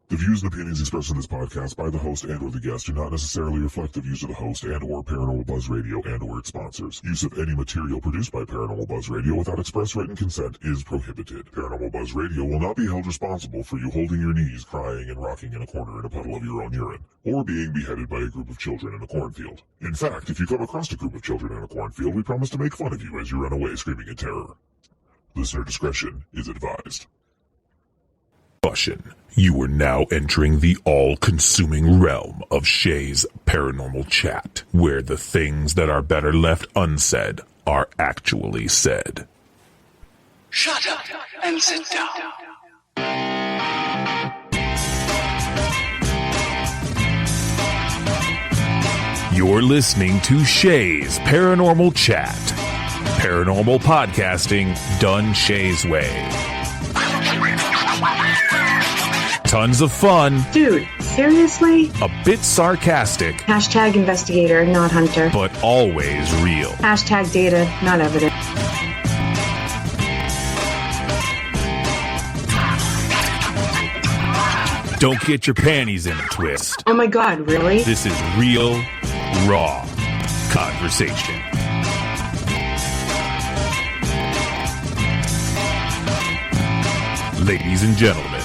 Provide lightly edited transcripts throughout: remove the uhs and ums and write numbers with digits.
The views and opinions expressed in this podcast by the host and or the guest do not necessarily reflect the views of the host and or Paranormal Buzz Radio and or its sponsors. Use of any material produced by Paranormal Buzz Radio without express written consent is prohibited. Paranormal Buzz Radio will not be held responsible for you holding your knees, crying, and rocking in a corner in a puddle of your own urine, or being beheaded by a group of children in a cornfield. In fact, if you come across a group of children in a cornfield, we promise to make fun of you as you run away screaming in terror. Listener discretion is advised. You are now entering the all-consuming realm of Shay's Paranormal Chat, where the things that are better left unsaid are actually said. Shut up and sit down. You're listening to Shay's Paranormal Chat. Paranormal podcasting done Shay's way. Tons of fun. Dude, seriously? A bit sarcastic. Hashtag investigator, not hunter. But always real. Hashtag data, not evidence. Don't get your panties in a twist. Oh my god, really? This is real, raw conversation. Ladies and gentlemen,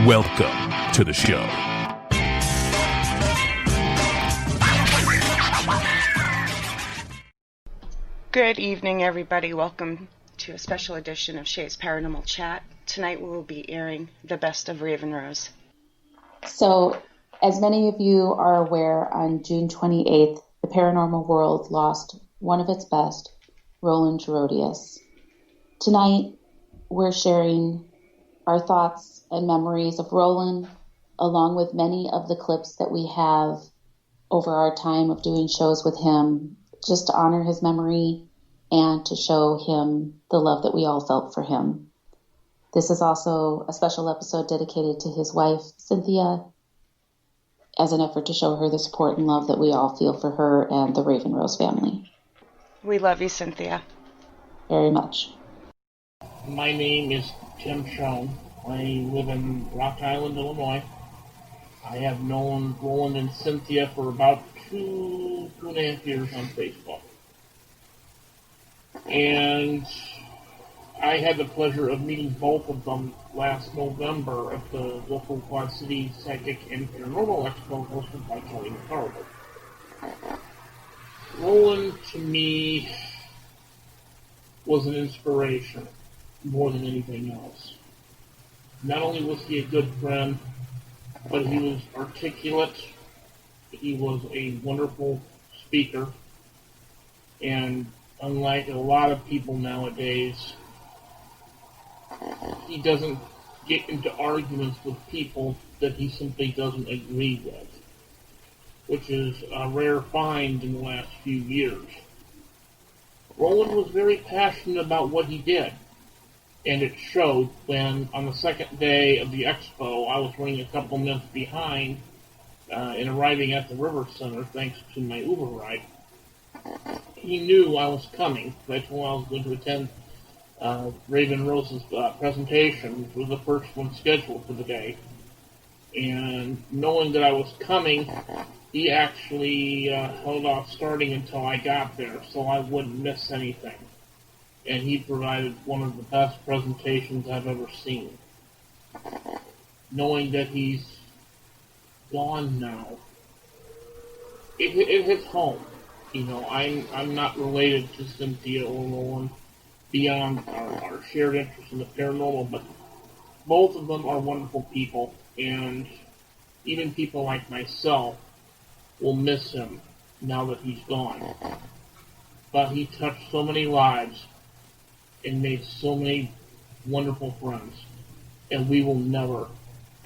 welcome to the show. Good evening, everybody. Welcome to a special edition of Shay's Paranormal Chat. Tonight we will be airing the best of Raven Rose. So, as many of you are aware, on June 28th, the paranormal world lost one of its best, Roland Gerodias. Tonight, we're sharing our thoughts and memories of Roland, along with many of the clips that we have over our time of doing shows with him, just to honor his memory and to show him the love that we all felt for him. This is also a special episode dedicated to his wife, Cynthia, as an effort to show her the support and love that we all feel for her and the Raven Rose family. We love you, Cynthia. Very much. My name is Tim Schoen. I live in Rock Island, Illinois. I have known Roland and Cynthia for about two and a half years on Facebook. And I had the pleasure of meeting both of them last November at the local Quad City Psychic and Paranormal Expo hosted by Kelly McCarver. Roland, to me, was an inspiration more than anything else. Not only was he a good friend, but he was articulate, he was a wonderful speaker, and unlike a lot of people nowadays, he doesn't get into arguments with people that he simply doesn't agree with, which is a rare find in the last few years. Roland was very passionate about what he did. And it showed when, on the second day of the expo, I was running a couple minutes behind in arriving at the River Center, thanks to my Uber ride. He knew I was coming. I told him I was going to attend Raven Rose's presentation, which was the first one scheduled for the day. And knowing that I was coming, he actually held off starting until I got there, so I wouldn't miss anything. And he provided one of the best presentations I've ever seen. Knowing that he's gone now, it hits home. You know, I'm not related to Cynthia or Roland beyond our shared interest in the paranormal, but both of them are wonderful people, and even people like myself will miss him now that he's gone. But he touched so many lives and made so many wonderful friends, and we will never,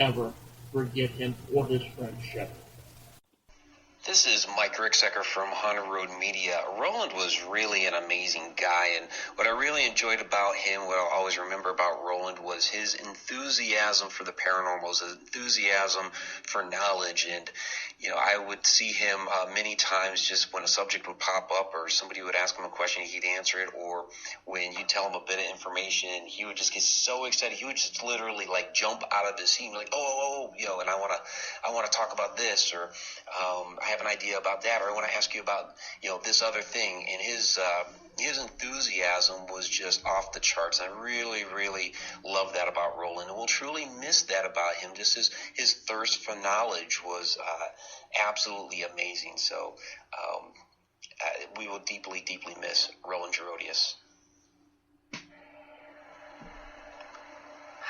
ever forget him or his friendship. The This is Mike Ricksecker from Haunted Road Media. Roland was really an amazing guy, and what I really enjoyed about him, what I'll always remember about Roland, was his enthusiasm for the paranormal, his enthusiasm for knowledge. And I would see him many times just when a subject would pop up or somebody would ask him a question, he'd answer it, or when you tell him a bit of information, he would just get so excited. He would just literally like jump out of his seat and like, and I want to talk about this, or I have an idea about that, or I want to ask you about this other thing. And his enthusiasm was just off the charts. I really, really love that about Roland, and we'll truly miss that about him. Just his thirst for knowledge was absolutely amazing. So we will deeply, deeply miss Roland Gerodias.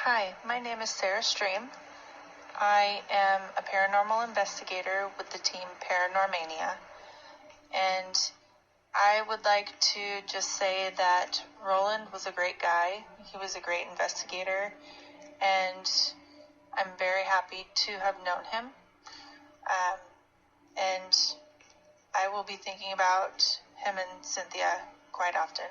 Hi, my name is Sarah Stream. I am a paranormal investigator with the team Paranormania, and I would like to just say that Roland was a great guy. He was a great investigator, and I'm very happy to have known him. And I will be thinking about him and Cynthia quite often.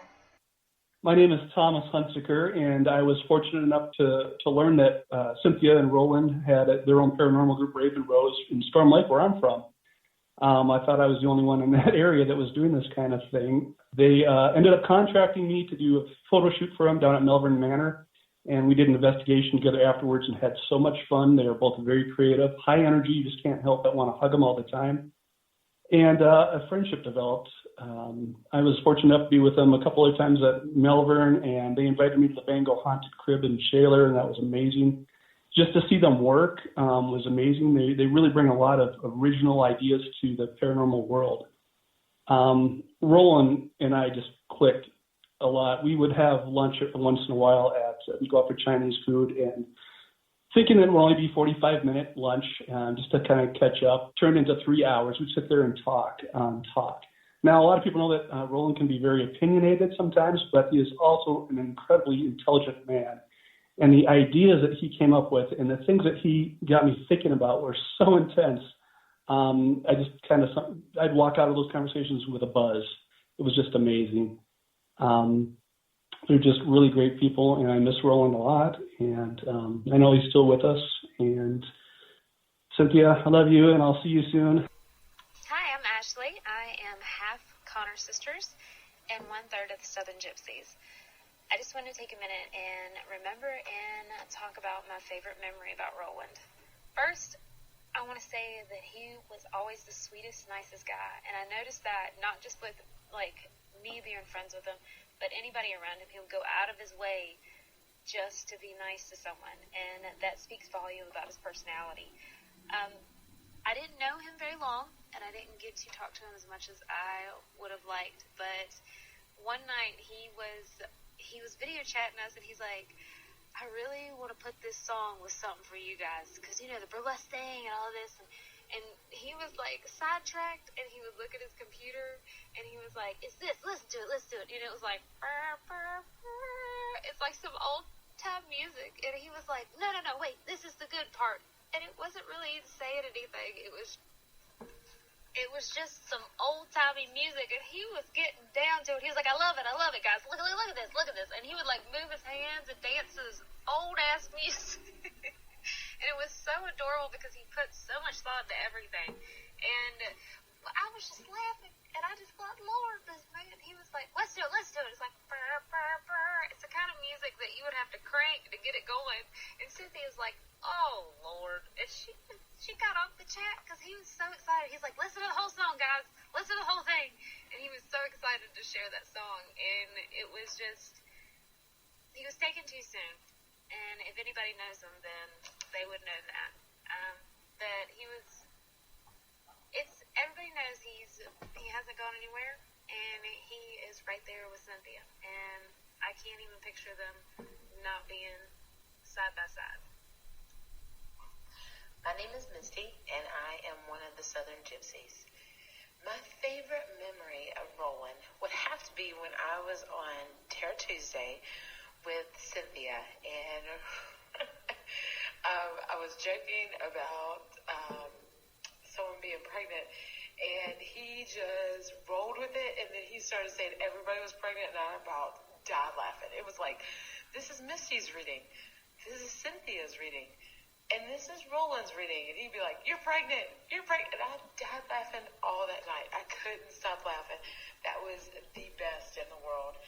My name is Thomas Hunsaker, and I was fortunate enough to learn that Cynthia and Roland had their own paranormal group, Raven Rose, in Storm Lake, where I'm from. I thought I was the only one in that area that was doing this kind of thing. They ended up contracting me to do a photo shoot for them down at Melbourne Manor, and we did an investigation together afterwards and had so much fun. They were both very creative, high energy. You just can't help but want to hug them all the time. And a friendship developed. I was fortunate enough to be with them a couple of times at Melbourne, and they invited me to the Bango Haunted Crib in Shaler, and that was amazing. Just to see them work was amazing. They really bring a lot of original ideas to the paranormal world. Roland and I just clicked a lot. We would have lunch once in a while we'd go out for Chinese food, and thinking it would only be 45-minute lunch just to kind of catch up, turned into 3 hours. We'd sit there and talk. Now, a lot of people know that Roland can be very opinionated sometimes, but he is also an incredibly intelligent man. And the ideas that he came up with and the things that he got me thinking about were so intense. I'd walk out of those conversations with a buzz. It was just amazing. They're just really great people, and I miss Roland a lot. And I know he's still with us. And Cynthia, I love you, and I'll see you soon. Hi, I'm Ashley. I am half Connor sisters and 1/3 of the Southern Gypsies. I just want to take a minute and remember and talk about my favorite memory about Roland. First, I want to say that he was always the sweetest, nicest guy. And I noticed that not just with, me being friends with him, but anybody around him. He would go out of his way just to be nice to someone. And that speaks volume about his personality. I didn't know him very long, and I didn't get to talk to him as much as I would have liked. But one night he was video chatting us, and he's like, I really want to put this song with something for you guys, because, the burlesque thing and all this. And he was, sidetracked, and he would look at his computer, and he was like, it's this, listen to it. It was like, burr, burr, burr. It's like some old-time music. And he was like, no, wait, this is the good part. And it wasn't really saying anything. It was just some old-timey music, and he was getting down to it. He was like, I love it, guys. Look at this. And he would, move his hands and dance to this old-ass music. And it was so adorable because he put so much thought into everything. And I was just laughing, and I just thought, Lord, this man, he was like, let's do it. It's like, burr, burr, burr. It's the kind of music that you would have to crank to get it going. And Cynthia's like, oh, Lord. And she got off the chat because he was so excited. He's like, listen to the whole song, guys. Listen to the whole thing. And he was so excited to share that song. And it was just, he was taken too soon. And if anybody knows him, then they would know that. That he was, everybody knows he hasn't gone anywhere. And he is right there with Cynthia. And I can't even picture them not being side by side. My name is Misty, and I am one of the Southern Gypsies. My favorite memory of Roland would have to be when I was on Terror Tuesday with Cynthia, and I was joking about someone being pregnant, And he just rolled with it, and then he started saying everybody was pregnant, and I about died laughing. It was like, this is Misty's reading, this is Cynthia's reading, and this is Roland's reading. And he'd be like, you're pregnant. And I died laughing all that night. I couldn't stop laughing. That was the best in the world.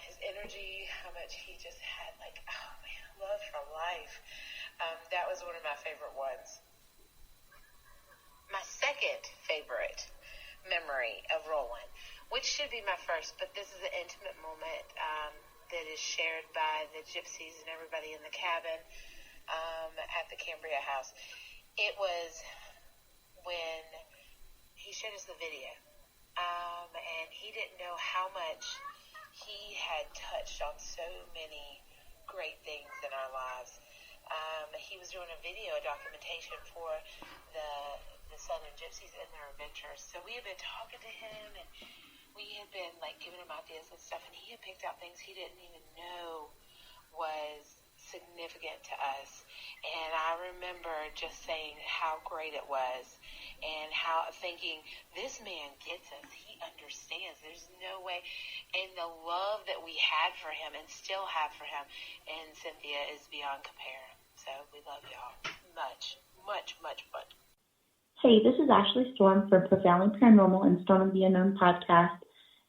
His energy, how much he just had, like, oh man, love for life. That was one of my favorite ones. My second favorite memory of Roland, which should be my first, but this is an intimate moment that is shared by the gypsies and everybody in the cabin at the Cambria house. It was when he showed us the video, and he didn't know how much he had touched on so many great things in our lives. He was doing a documentation for the Southern Gypsies and their adventures. So we had been talking to him, and we had been like giving him ideas and stuff, and he had picked out things he didn't even know was significant to us. And I remember just saying how great it was, and how thinking, this man gets us, he understands, there's no way. And the love that we had for him and still have for him and Cynthia is beyond compare. So we love y'all much, much, much, much. Hey, this is Ashley Storm from Profoundly Paranormal and Storm of the Unknown podcast.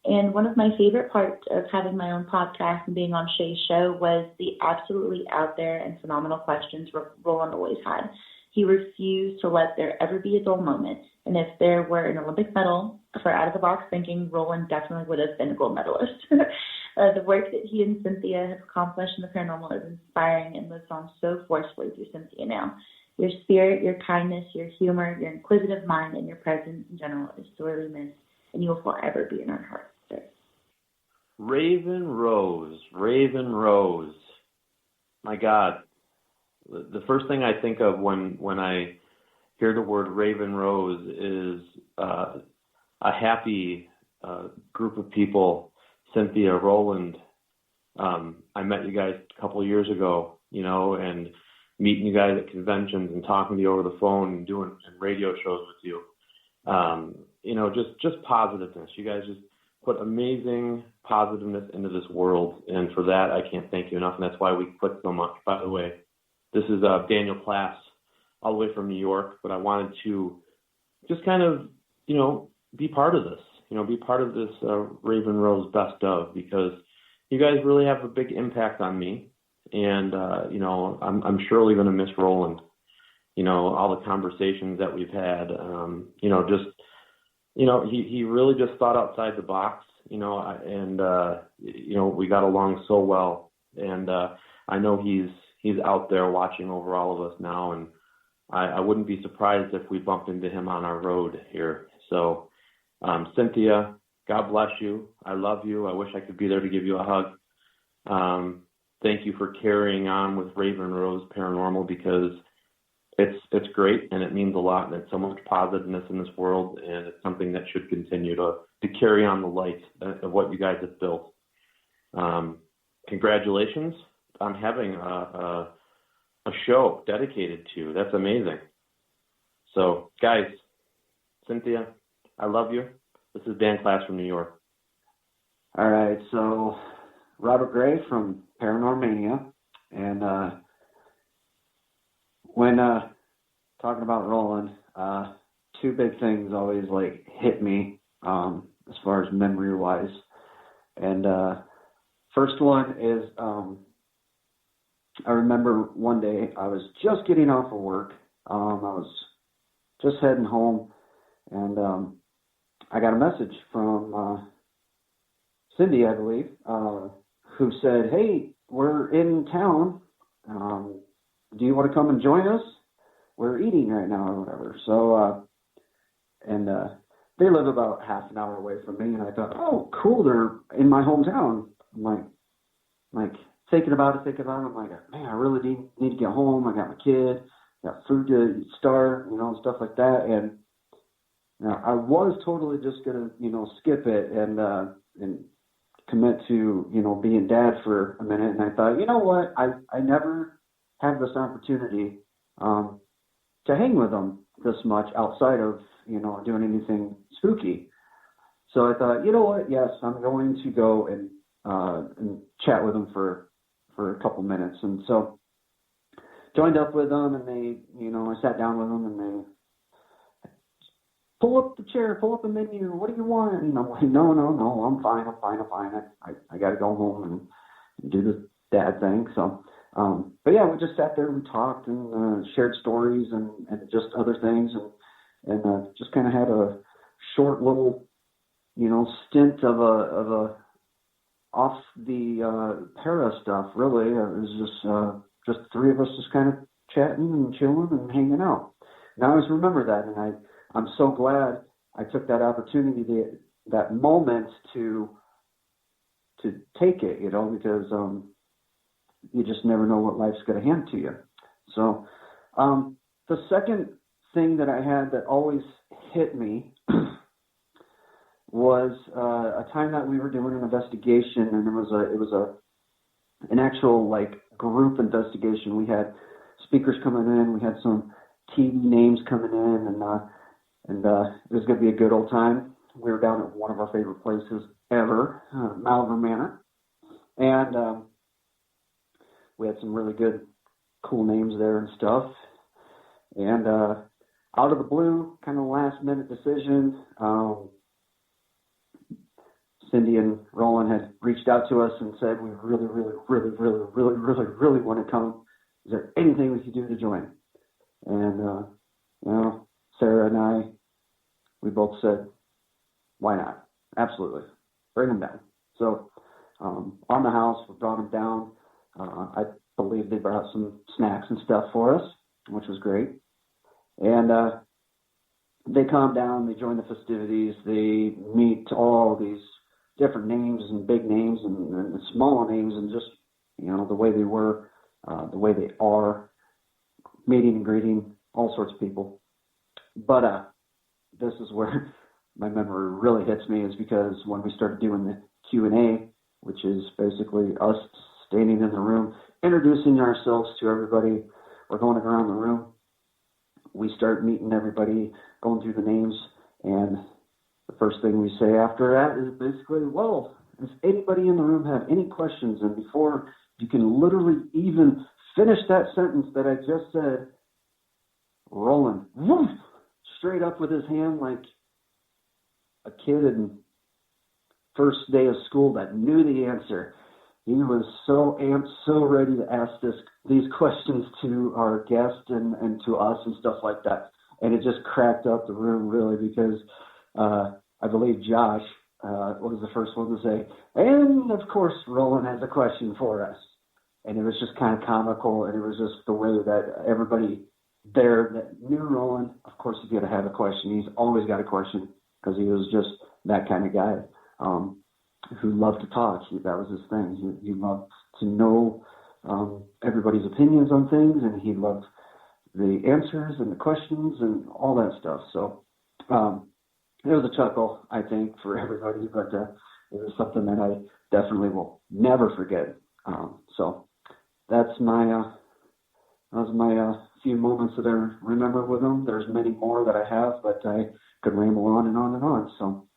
And one of my favorite parts of having my own podcast and being on Shay's show was the absolutely out there and phenomenal questions Roland always had. He refused to let there ever be a dull moment. And if there were an Olympic medal for out-of-the-box thinking, Roland definitely would have been a gold medalist. The work that he and Cynthia have accomplished in the paranormal is inspiring and lives on so forcefully through Cynthia now. Your spirit, your kindness, your humor, your inquisitive mind, and your presence in general is sorely missed, and you will forever be in our hearts, sir. Raven Rose. My God. The first thing I think of when I hear the word Raven Rose is a happy group of people. Cynthia, Roland. I met you guys a couple of years ago, and meeting you guys at conventions and talking to you over the phone and doing radio shows with you. Just positiveness. You guys just put amazing positiveness into this world, and for that I can't thank you enough, and that's why we click so much. By the way, this is Daniel Klass, all the way from New York, but I wanted to just kind of, be part of this, be part of this Raven Rose Best Of, because you guys really have a big impact on me. And, I'm surely going to miss Roland, all the conversations that we've had, he really just thought outside the box, we got along so well. And I know he's out there watching over all of us now, and I wouldn't be surprised if we bumped into him on our road here. So, Cynthia, God bless you. I love you. I wish I could be there to give you a hug. Thank you for carrying on with Raven Rose Paranormal, because it's great and it means a lot, and it's so much positiveness in this world, and it's something that should continue to carry on the light of what you guys have built. Congratulations on having a show dedicated to you. That's amazing. So, guys, Cynthia, I love you. This is Dan Klass from New York. All right, so Robert Gray from Paranormania, and when talking about Roland, two big things always hit me as far as memory wise, and first one is I remember one day I was just getting off of work, I was just heading home, and I got a message from Cindy, I believe, who said, "Hey, we're in town. Do you want to come and join us? We're eating right now," or whatever. So, they live about half an hour away from me, and I thought, "Oh, cool, they're in my hometown." I'm like thinking about it. I'm like, "Man, I really need to get home. I got my kid, got food to start, stuff like that." And I was totally just gonna, skip it and commit to, being dad for a minute. And I thought, you know what? I never had this opportunity to hang with him this much outside of, doing anything spooky. So I thought, you know what? Yes, I'm going to go and chat with him for a couple minutes. And so joined up with them, and they, I sat down with them, and they pull up the chair, pull up the menu. What do you want? And I'm like, no, I'm fine. I got to go home and do the dad thing. So, but yeah, we just sat there and we talked and shared stories and just other things, and just kind of had a short little, stint of a off the para stuff. Really, it was just the three of us just kind of chatting and chilling and hanging out. And I always remember that, and I'm so glad I took that opportunity, that moment to take it, because you just never know what life's going to hand to you. So the second thing that I had that always hit me was a time that we were doing an investigation, and it was an actual group investigation. We had speakers coming in, we had some TV names coming in, and it was going to be a good old time. We were down at one of our favorite places ever, Malvern Manor, and we had some really good, cool names there and stuff. And out of the blue, kind of last minute decision, Cindy and Roland had reached out to us and said, we really want to come. Is there anything we could do to join? And, Sarah and I, we both said, why not? Absolutely. Bring them down. So on the house, we brought them down. I believe they brought some snacks and stuff for us, which was great. And they calm down, they join the festivities, they meet all these different names and big names and small names, and just, the way they were, the way they are, meeting and greeting all sorts of people. But this is where my memory really hits me, is because when we started doing the Q&A, which is basically us standing in the room, introducing ourselves to everybody, we're going around the room, we start meeting everybody, going through the names, and the first thing we say after that is basically, well, does anybody in the room have any questions? And before you can literally even finish that sentence that I just said, Roland, woof, straight up with his hand like a kid in first day of school that knew the answer. He was so amped, so ready to ask these questions to our guest and to us and stuff like that. And it just cracked up the room, really, because I believe Josh was the first one to say, and of course Roland has a question for us. And it was just kind of comical, and it was just the way that everybody there that knew Roland, of course he's going to have a question. He's always got a question, because he was just that kind of guy who loved to talk. That was his thing. He loved to know everybody's opinions on things, and he loved the answers and the questions and all that stuff. So it was a chuckle, I think, for everybody, but it was something that I definitely will never forget. So that's my few moments that I remember with him. There's many more that I have, but I could ramble on and on and on. So,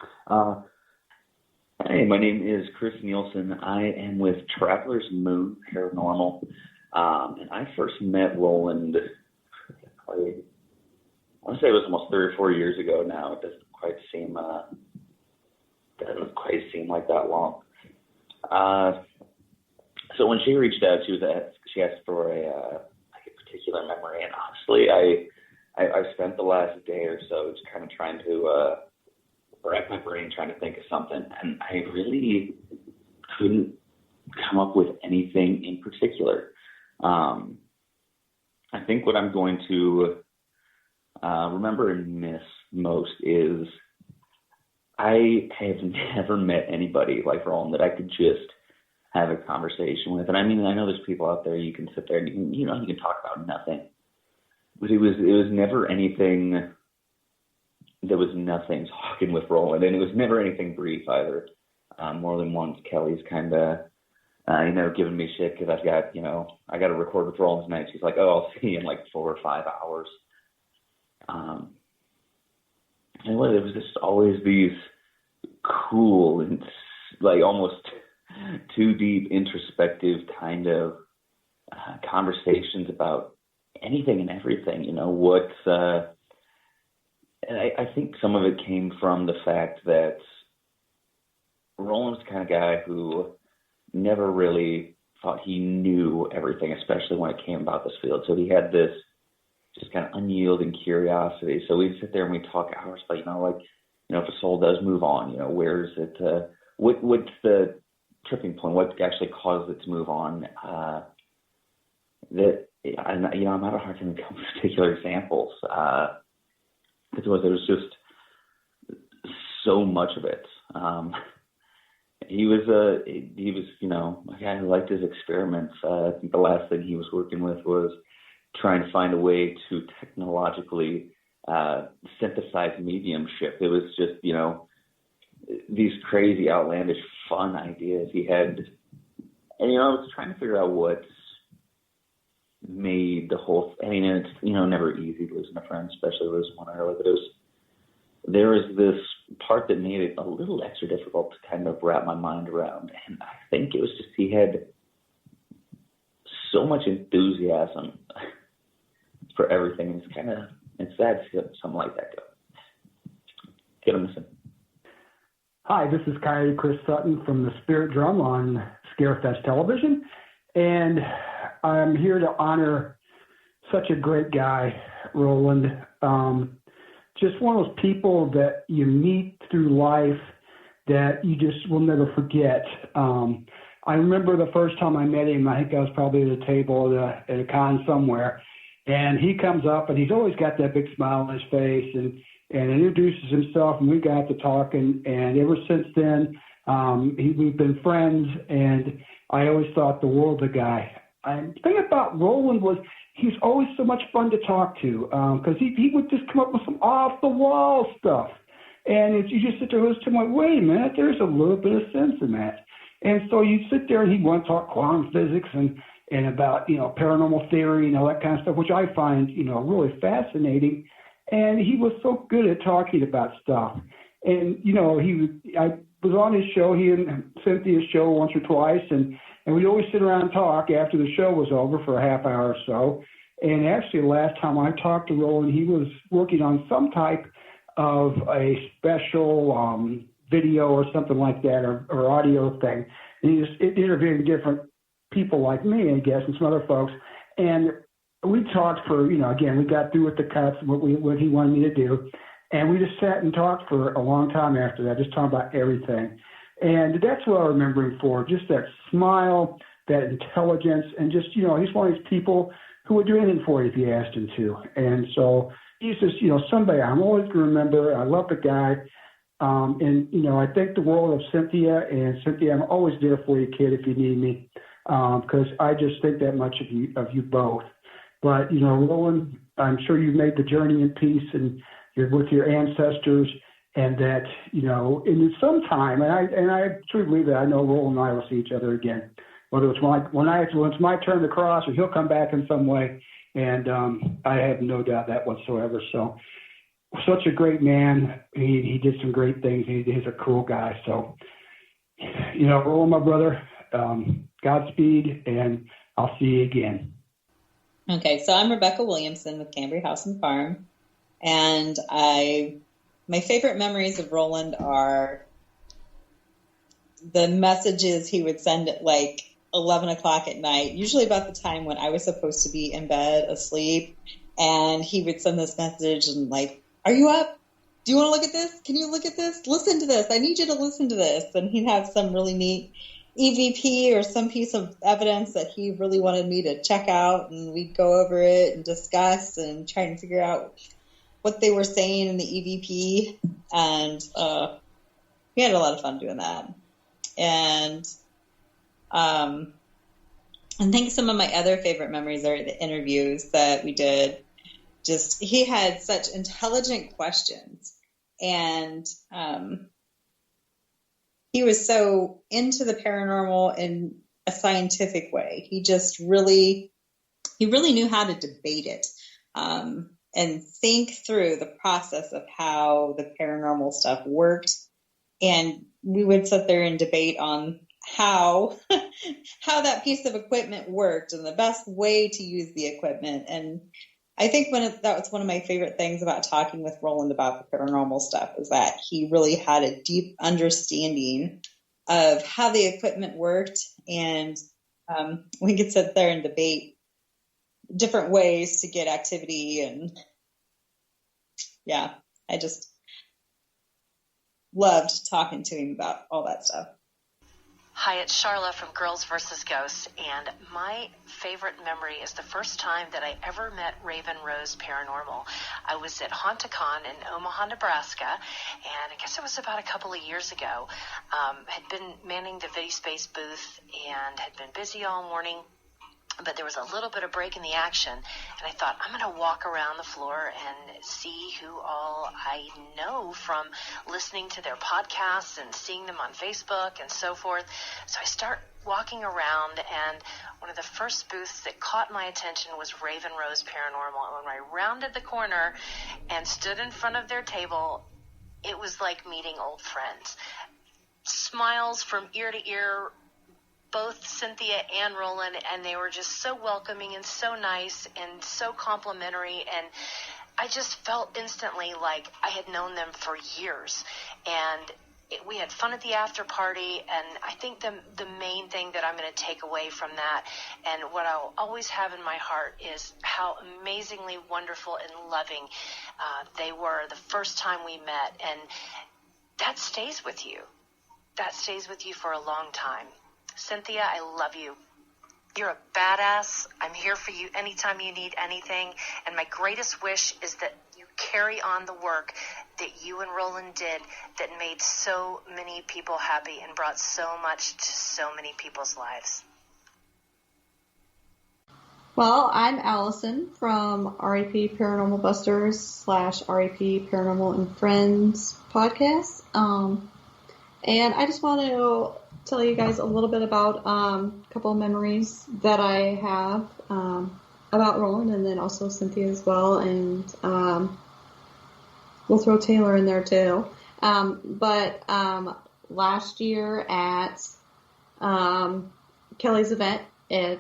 hey, my name is Chris Nielsen. I am with Traveler's Moon Paranormal, and I first met Roland, I want to say it was almost 3 or 4 years ago now. It doesn't quite seem like that long. So when she reached out, she asked for a particular memory, and honestly, I spent the last day or so just kind of trying to rack my brain trying to think of something, and I really couldn't come up with anything in particular. I think what I'm going to remember and miss most is I have never met anybody like Roland that I could just have a conversation with. And I mean, I know there's people out there you can sit there and you can talk about nothing. But it was never anything. There was nothing talking with Roland, and it was never anything brief either. More than once, Kelly's kind of, giving me shit because I got to record with Roland tonight. She's like, "Oh, I'll see you in like 4 or 5 hours," there was just always these cool and like almost too deep, introspective kind of conversations about anything and everything. You know, and I think some of it came from the fact that Roland was the kind of guy who never really thought he knew everything, especially when it came about this field. So he had this just kind of unyielding curiosity. So we'd sit there and we'd talk hours about, if a soul does move on, where is it, what's the tripping point, what actually caused it to move on? I'm having a hard time coming with particular examples. There was just so much of it. He was a guy who liked his experiments. I think the last thing he was working with was trying to find a way to technologically synthesize mediumship. It was just, these crazy, outlandish, fun ideas he had. And, I was trying to figure out what made the whole, it's, never easy losing a friend, especially losing one early, but there was this part that made it a little extra difficult to kind of wrap my mind around. And I think it was just he had so much enthusiasm for everything. It's sad to see something like that go. Get him listen. Hi, this is Coyote Chris Sutton from the Spirit Drum on Scarefest Television. And I'm here to honor such a great guy, Roland. Just one of those people that you meet through life that you just will never forget. I remember the first time I met him, I think I was probably at a table at a con somewhere, and he comes up and he's always got that big smile on his face and introduces himself, and we got to talking, and ever since then, we've been friends, and I always thought the world of the guy. The thing about Roland was he's always so much fun to talk to because he would just come up with some off-the-wall stuff. And you just sit there and listen to him like, wait a minute, there's a little bit of sense in that. And so you sit there and he'd want to talk quantum physics and about, paranormal theory and all that kind of stuff, which I find, really fascinating. And he was so good at talking about stuff. And, I was on his show, he and Cynthia's show once or twice, and we'd always sit around and talk after the show was over for a half hour or so. And actually, last time I talked to Roland, he was working on some type of a special video or something like that, or audio thing. And he was interviewing different people like me, I guess, and some other folks. And we talked for, again, we got through with the cuts, what he wanted me to do. And we just sat and talked for a long time after that, just talking about everything. And that's what I remember him for, just that smile, that intelligence, and just, he's one of these people who would do anything for you if you asked him to. And so he's just, somebody I'm always going to remember. I love the guy. And, I think the world of Cynthia, and Cynthia, I'm always there for you, kid, if you need me, because I just think that much of you both. But, Roland, I'm sure you've made the journey in peace, and you're with your ancestors. And that, in some time, and I truly believe that I know Roland and I will see each other again, whether it's when it's my turn to cross, or he'll come back in some way. And I have no doubt that whatsoever. So, such a great man. He did some great things. He's a cool guy. So, Roland, my brother, Godspeed, and I'll see you again. Okay, so I'm Rebecca Williamson with Cambry House and Farm, and my favorite memories of Roland are the messages he would send at like 11 o'clock at night, usually about the time when I was supposed to be in bed asleep. And he would send this message and like, are you up? Do you want to look at this? Can you look at this? Listen to this. I need you to listen to this. And he'd have some really neat EVP or some piece of evidence that he really wanted me to check out. And we'd go over it and discuss and try and figure out what they were saying in the EVP, and we had a lot of fun doing that. And I think some of my other favorite memories are the interviews that we did. Just, he had such intelligent questions, and he was so into the paranormal in a scientific way. He just really knew how to debate it. and think through the process of how the paranormal stuff worked. And we would sit there and debate on how that piece of equipment worked and the best way to use the equipment. And I think that was one of my favorite things about talking with Roland about the paranormal stuff, is that he really had a deep understanding of how the equipment worked. And we could sit there and debate different ways to get activity. And yeah, I just loved talking to him about all that stuff. Hi, it's Charla from Girls vs. Ghosts, and my favorite memory is the first time that I ever met Raven Rose Paranormal. I was at HauntACon in Omaha, Nebraska, and I guess it was about a couple of years ago. Had been manning the VidiSpace booth and had been busy all morning, but there was a little bit of break in the action, and I thought, I'm going to walk around the floor and see who all I know from listening to their podcasts and seeing them on Facebook and so forth. So I start walking around, and one of the first booths that caught my attention was Raven Rose Paranormal. And when I rounded the corner and stood in front of their table, it was like meeting old friends. Smiles from ear to ear, both Cynthia and Roland, and they were just so welcoming and so nice and so complimentary, and I just felt instantly like I had known them for years. And we had fun at the after party, and I think the main thing that I'm going to take away from that, and what I'll always have in my heart, is how amazingly wonderful and loving they were the first time we met, and that stays with you. That stays with you for a long time. Cynthia, I love you. You're a badass. I'm here for you anytime you need anything. And my greatest wish is that you carry on the work that you and Roland did that made so many people happy and brought so much to so many people's lives. Well, I'm Allison from RAP Paranormal Busters / RAP Paranormal and Friends podcast. And I just want to tell you guys a little bit about a couple of memories that I have about Roland, and then also Cynthia as well, and we'll throw Taylor in there too. But last year at Kelly's event at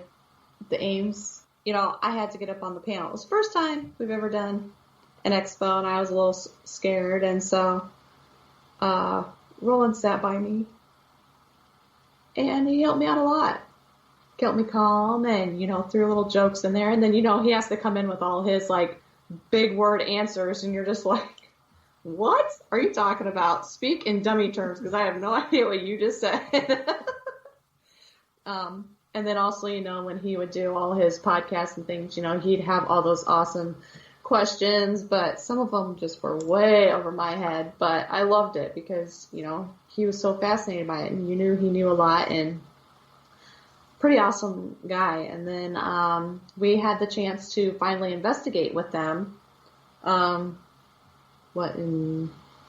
the Ames, I had to get up on the panel. It was the first time we've ever done an expo, and I was a little scared, and so Roland sat by me, and he helped me out a lot. Kept me calm and, threw little jokes in there. And then, he has to come in with all his, big word answers. And you're just like, what are you talking about? Speak in dummy terms, because I have no idea what you just said. And then also, when he would do all his podcasts and things, he'd have all those awesome questions. But some of them just were way over my head. But I loved it because, he was so fascinated by it, and you knew he knew a lot, and pretty awesome guy. And then we had the chance to finally investigate with them, in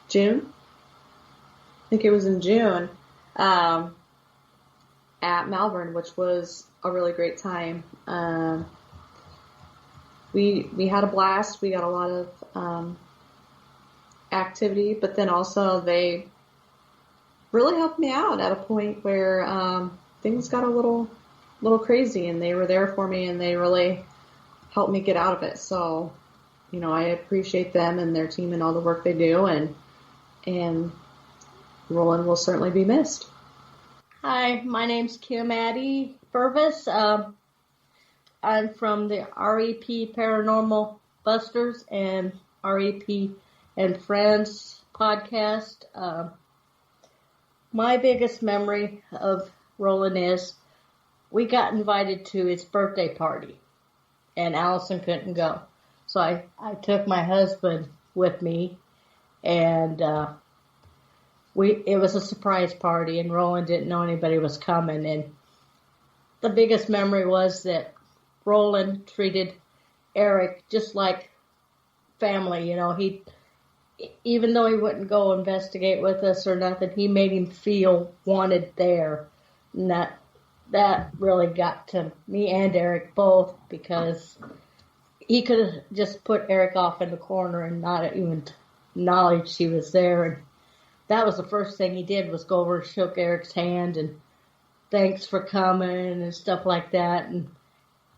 June? I think it was in June, at Malvern, which was a really great time. We had a blast. We got a lot of activity, but then also they really helped me out at a point where things got a little crazy, and they were there for me, and they really helped me get out of it. So, I appreciate them and their team and all the work they do, and Roland will certainly be missed. Hi, my name's Kim Addie Purvis. I'm from the REP Paranormal Busters and REP and Friends podcast. My biggest memory of Roland is we got invited to his birthday party, and Allison couldn't go. So I took my husband with me, and it was a surprise party, and Roland didn't know anybody was coming. And the biggest memory was that Roland treated Eric just like family. Even though he wouldn't go investigate with us or nothing, he made him feel wanted there. And that really got to me and Eric both, because he could have just put Eric off in the corner and not even acknowledge he was there. And that was the first thing he did, was go over and shook Eric's hand and thanks for coming and stuff like that. And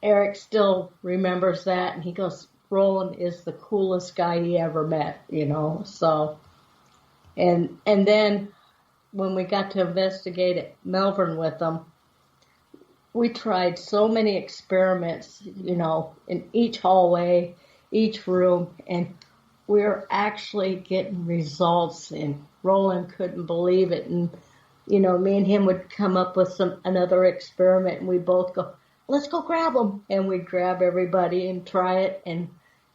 Eric still remembers that, and he goes, Roland is the coolest guy he ever met, you know. So, and then when we got to investigate at Melbourne with them, we tried so many experiments, you know, in each hallway, each room, and we were actually getting results, and Roland couldn't believe it. And, you know, me and him would come up with another experiment, and we both go, let's go grab them. And we'd grab everybody and try it, and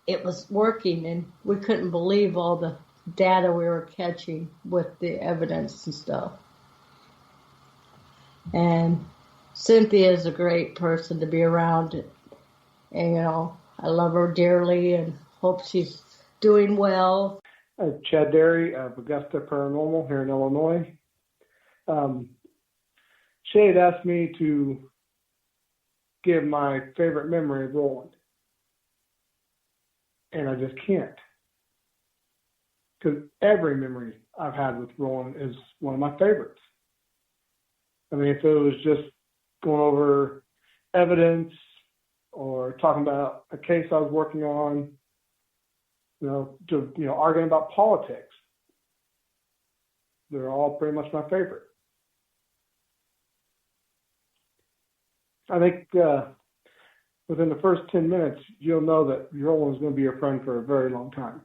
it was working, and we couldn't believe all the data we were catching with the evidence and stuff. And Cynthia is a great person to be around, and, you know, I love her dearly and hope she's doing well. Chad Derry of Augusta Paranormal here in Illinois. Shay had asked me to give my favorite memory of Roland, and I just can't, because every memory I've had with Roland is one of my favorites. I mean, if it was just going over evidence or talking about a case I was working on, arguing about politics, they're all pretty much my favorite. I think within the first 10 minutes, you'll know that Roland's going to be your friend for a very long time.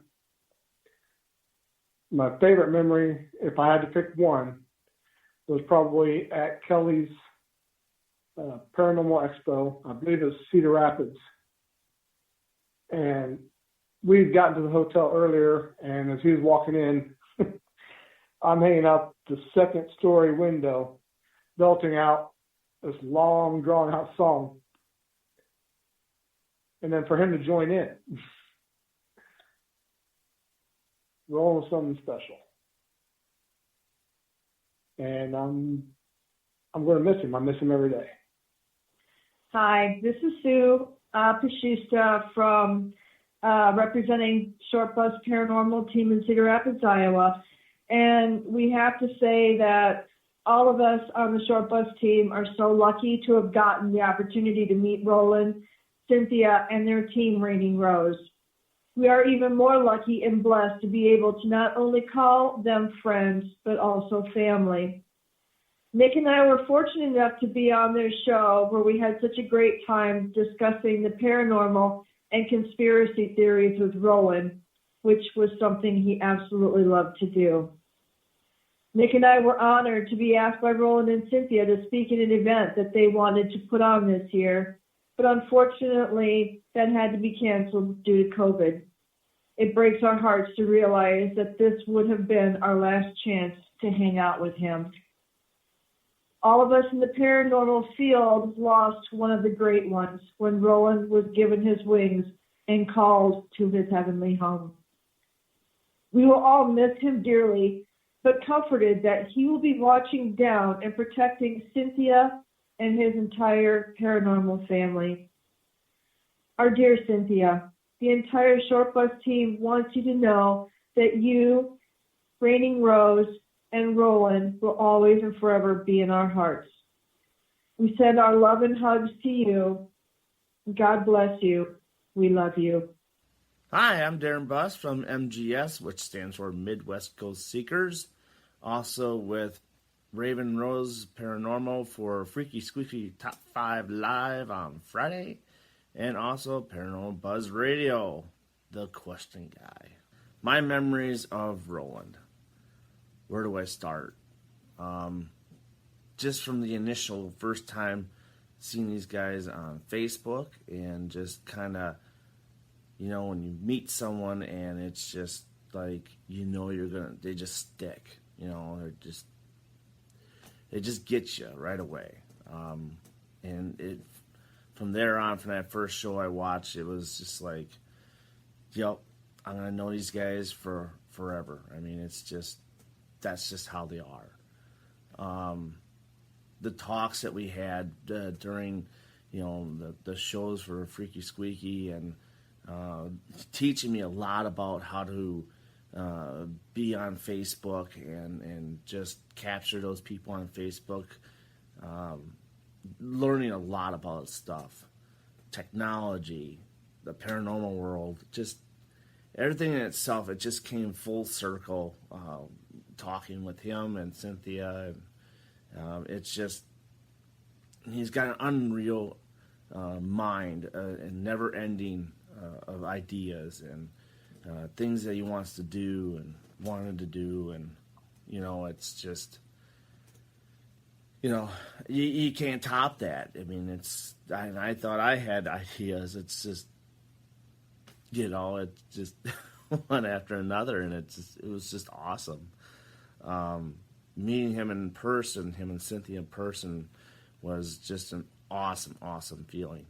My favorite memory, if I had to pick one, was probably at Kelly's Paranormal Expo. I believe it was Cedar Rapids. And we'd gotten to the hotel earlier, and as he was walking in, I'm hanging out the second story window, belting out this long, drawn-out song. And then for him to join in, Roland was something special. And I'm going to miss him. I miss him every day. Hi, this is Sue Pashista from representing Short Bus Paranormal Team in Cedar Rapids, Iowa. And we have to say that all of us on the Short Bus team are so lucky to have gotten the opportunity to meet Roland, Cynthia, and their team, Raining Rose. We are even more lucky and blessed to be able to not only call them friends, but also family. Nick and I were fortunate enough to be on their show, where we had such a great time discussing the paranormal and conspiracy theories with Roland, which was something he absolutely loved to do. Nick and I were honored to be asked by Roland and Cynthia to speak at an event that they wanted to put on this year, but unfortunately that had to be canceled due to COVID. It breaks our hearts to realize that this would have been our last chance to hang out with him. All of us in the paranormal field lost one of the great ones when Roland was given his wings and called to his heavenly home. We will all miss him dearly, but comforted that he will be watching down and protecting Cynthia and his entire paranormal family. Our dear Cynthia, the entire Short Bus team wants you to know that you, Raining Rose, and Roland will always and forever be in our hearts. We send our love and hugs to you. God bless you. We love you. Hi, I'm Darren Buss from MGS, which stands for Midwest Ghost Seekers. Also with Raven Rose Paranormal for Freaky Squeaky Top 5 Live on Friday. And also Paranormal Buzz Radio, the question guy. My memories of Roland. Where do I start? Just from the initial first time seeing these guys on Facebook, and just kind of, when you meet someone and it's just like, they just stick, it just gets you right away. And from there on, from that first show I watched, it was just like, yep, I'm going to know these guys for forever. I mean, that's just how they are. The talks that we had during, the shows for Freaky Squeaky and teaching me a lot about how to be on Facebook and just capture those people on Facebook. Learning a lot about stuff, technology, the paranormal world, just everything in itself. It just came full circle. Talking with him and Cynthia, and it's just he's got an unreal mind and never-ending of ideas and things that he wants to do and wanted to do, and it's just you can't top that. I mean, I thought I had ideas. It's just it's just one after another, and it was just awesome. Meeting him in person, him and Cynthia in person, was just an awesome feeling.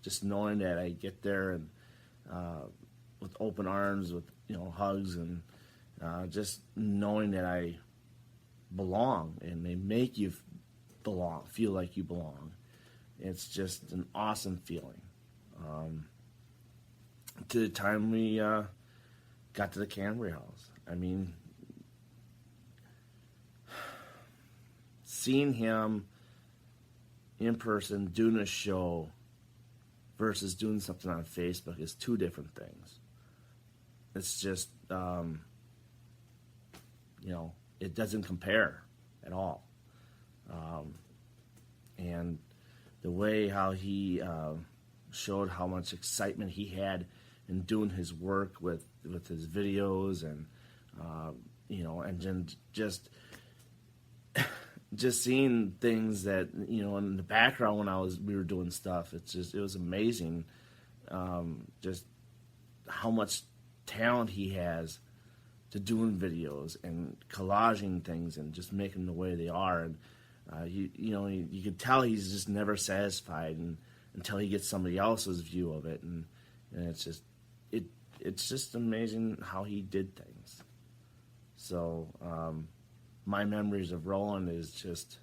Just knowing that I get there and with open arms, with hugs, and just knowing that I belong, and they make you feel like you belong. It's just an awesome feeling. To the time we got to the Cambry House, I mean, seeing him in person doing a show versus doing something on Facebook is two different things. It's just, it doesn't compare at all. And the way how he showed how much excitement he had in doing his work with his videos, and and then just seeing things that in the background when we were doing stuff. It was amazing, just how much talent he has to doing videos and collaging things and just making them the way they are. And you could tell he's just never satisfied until he gets somebody else's view of it, and it's just amazing how he did things. So my memories of Roland is just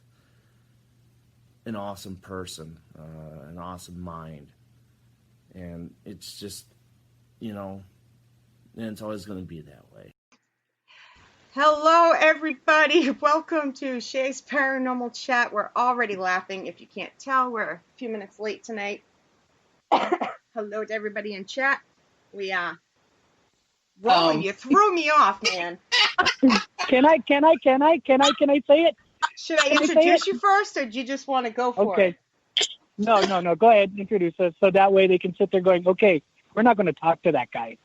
an awesome person, an awesome mind, and it's just and it's always going to be that way. Hello, everybody. Welcome to Shay's Paranormal Chat. We're already laughing. If you can't tell, we're a few minutes late tonight. Hello to everybody in chat. Roland, you threw me off, man. Can I say it? Should I introduce you first, or do you just want to go for it? No. Go ahead and introduce us, so that way they can sit there going, okay, we're not going to talk to that guy.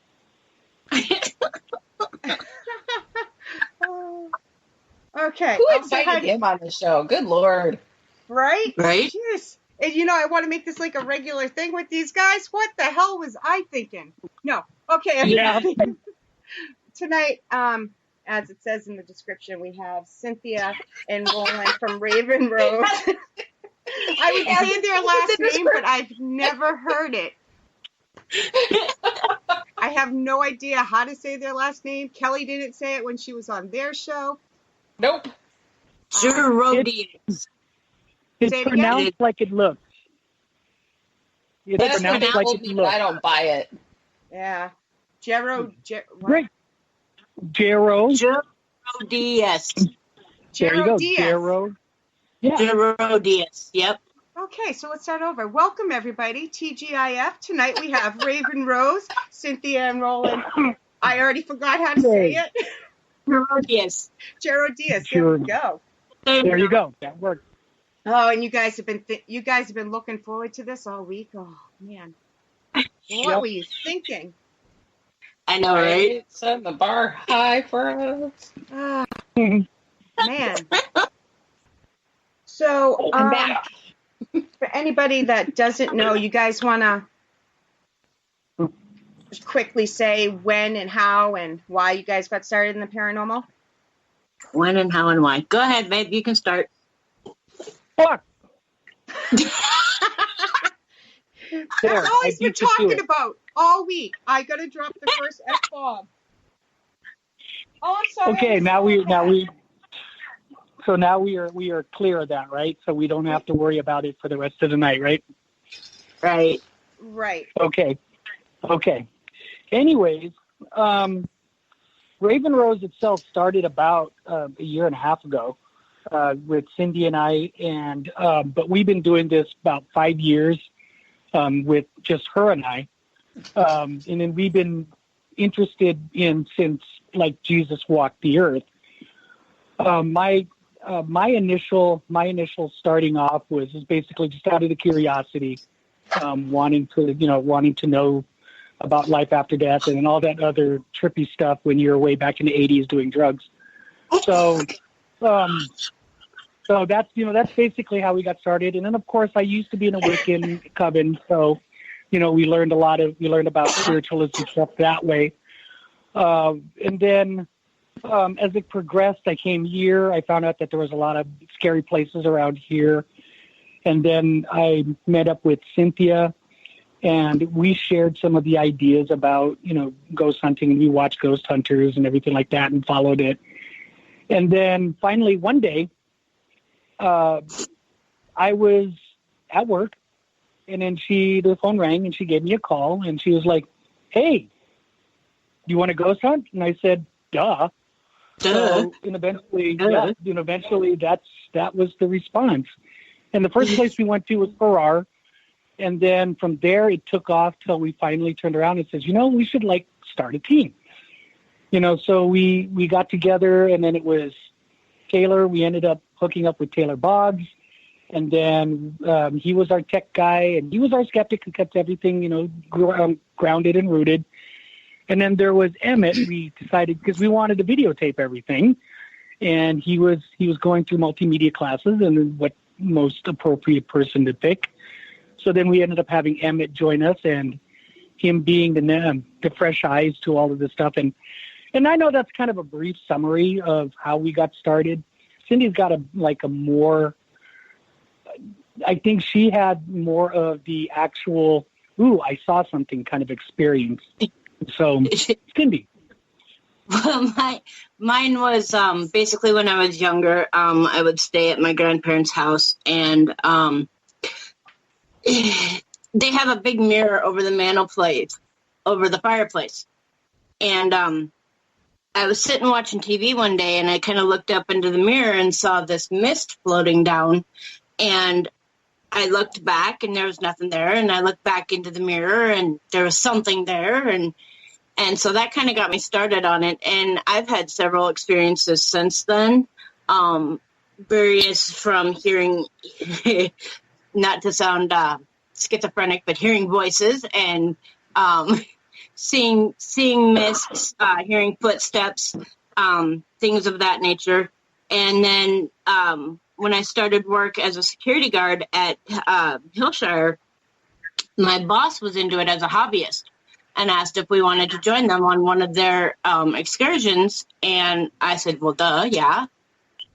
Okay. Who invited him on the show? Good Lord. Right? Right? Jeez. And I want to make this like a regular thing with these guys. What the hell was I thinking? No. Okay. Yeah. Tonight, as it says in the description, we have Cynthia and Roland from Raven Rose. I would say their last name, but I've never heard it. I have no idea how to say their last name. Kelly didn't say it when she was on their show. Nope. Gerodias. It's pronounced like it looks. It's pronounced like it looks. I don't buy it. Yeah. Great. Gerodias. There you go. Gerodias. Yep. Okay, so let's start over. Welcome, everybody. TGIF. Tonight we have Raven Rose, Cynthia, and Roland. I already forgot how to say it. Gerodias. There we go. There you go. That worked. Oh, and you guys have been looking forward to this all week. Oh man, what were you thinking? I know, right? Setting the bar high for us. Man. So, for anybody that doesn't know, you guys want to quickly say when and how and why you guys got started in the paranormal? When and how and why. Go ahead, babe. You can start. Fuck. That's all he's been talking about all week. I gotta drop the first F-bomb. Oh, I'm sorry. Okay, now we are clear of that, right? So we don't have to worry about it for the rest of the night, right? Right. Right. Okay. Okay. Anyways, Raven Rose itself started about a year and a half ago with Cindy and I, and but we've been doing this about 5 years with just her and I, and then we've been interested in since like Jesus walked the earth. My initial starting off was basically just out of the curiosity, wanting to know about life after death and all that other trippy stuff when you're way back in the 80s doing drugs. So that's basically how we got started. And then of course I used to be in a Wiccan coven, so we learned about spiritualism stuff that way. And then as it progressed, I came here. I found out that there was a lot of scary places around here. And then I met up with Cynthia, and we shared some of the ideas about, ghost hunting, and we watched Ghost Hunters and everything like that and followed it. And then finally one day, I was at work, and then the phone rang, and she gave me a call, and she was like, "Hey, do you want to ghost hunt?" And I said, "Duh." So, and eventually that was the response. And the first place we went to was Farrar. And then from there, it took off till we finally turned around and says, we should start a team. So we got together, and then it was Taylor. We ended up hooking up with Taylor Boggs. And then he was our tech guy, and he was our skeptic who kept everything, grounded and rooted. And then there was Emmett. We decided, because we wanted to videotape everything, and he was going through multimedia classes and what most appropriate person to pick. So then we ended up having Emmett join us, and him being the fresh eyes to all of this stuff. And I know that's kind of a brief summary of how we got started. Cindy's got a more, I think she had more of the actual, I saw something kind of experience. So, Cindy. Well, mine was basically when I was younger. I would stay at my grandparents' house, and they have a big mirror over the fireplace. And I was sitting watching TV one day, and I kind of looked up into the mirror and saw this mist floating down. And I looked back, and there was nothing there. And I looked back into the mirror, and there was something there. And so that kind of got me started on it. And I've had several experiences since then, various from hearing, not to sound schizophrenic, but hearing voices and seeing mists, hearing footsteps, things of that nature. And then when I started work as a security guard at Hillshire, my boss was into it as a hobbyist and asked if we wanted to join them on one of their excursions. And I said, well, duh, yeah.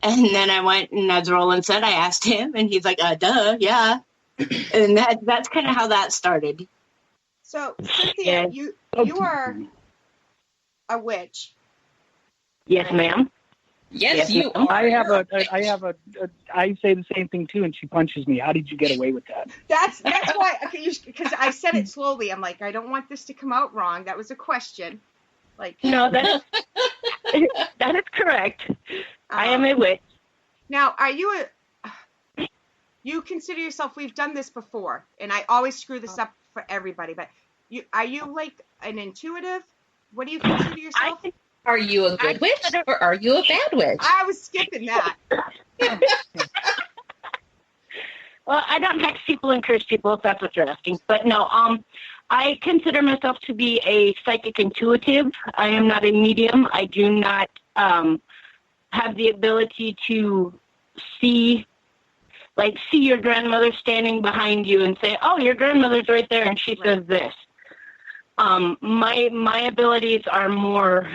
And then I went, and as Roland said, I asked him, and he's like, duh, yeah. And that's kind of how that started. So, Cynthia, you are a witch. Yes, ma'am. Yes, you are. I say the same thing too, and she punches me. How did you get away with that? That's why, because I said it slowly. I'm like, I don't want this to come out wrong. That was a question. No, that is correct. I am a witch. Now, are you you consider yourself? We've done this before, and I always screw this up for everybody. But are you like an intuitive? What do you consider yourself? Are you a good witch or are you a bad witch? I was skipping that. Well, I don't hex people and curse people, if that's what you're asking. But no, I consider myself to be a psychic intuitive. I am not a medium. I do not have the ability to see your grandmother standing behind you and say, oh, your grandmother's right there and she says this. My abilities are more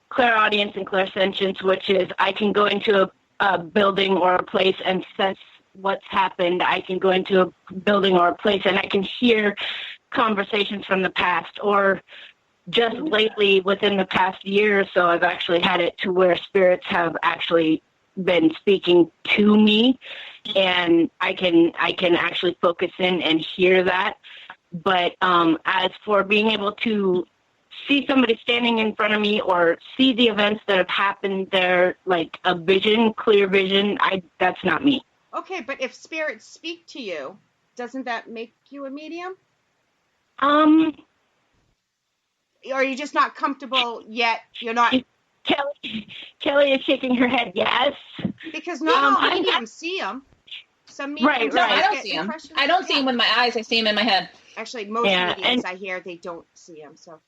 clairaudience and clairsentience, which is I can go into a building or a place and sense what's happened. I can go into a building or a place and I can hear conversations from the past, or just lately within the past year or so, I've actually had it to where spirits have actually been speaking to me, and I can actually focus in and hear that. But as for being able to see somebody standing in front of me or see the events that have happened there, like a vision, clear vision, that's not me. Okay, but if spirits speak to you, doesn't that make you a medium? Or are you just not comfortable yet? You're not. Kelly is shaking her head. Yes, because not all mediums see them. Some mediums, No, I don't see them. I don't see them with my eyes. I see them in my head. Actually, most mediums I hear they don't see them. So,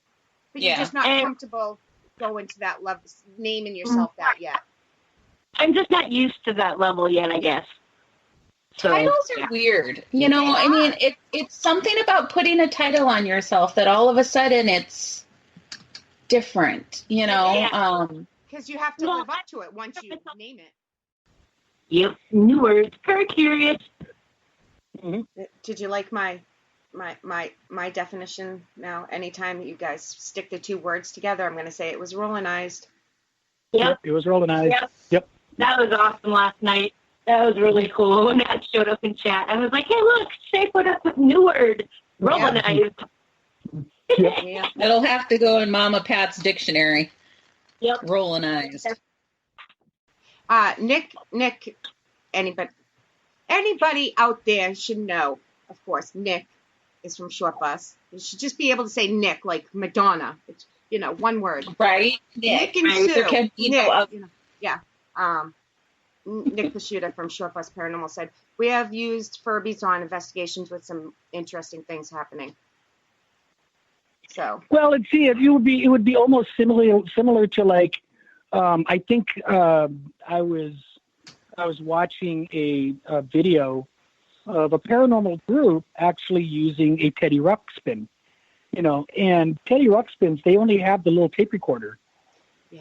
but you're just not comfortable going to that level, naming yourself that yet. I'm just not used to that level yet, I guess. So, titles are weird. You know, I mean, it's something about putting a title on yourself that all of a sudden it's different, you know. Because you have to live up to it once you name it. Yep, new words. Very curious. Mm-hmm. Did you like my definition? Now, anytime you guys stick the two words together, I'm going to say it was Rolandized. Yep, it was Rolandized. Yep. That was awesome last night. That was really cool when that showed up in chat. I was like, hey, look, Shay put up a new word, Rolandized. Yeah. It'll have to go in Mama Pat's dictionary. Yep. Rolandized. Nick, anybody out there should know, of course, Nick is from Short Bus. You should just be able to say Nick, like Madonna. It's, one word. Right. Nick and Sue. Nick, yeah. Nick Pashuta from Short Bus Paranormal said, we have used Furbies on investigations with some interesting things happening. So. Well, let's see. It would be almost similar to like, I think I was watching a video of a paranormal group actually using a Teddy Ruxpin, and Teddy Ruxpins, they only have the little tape recorder,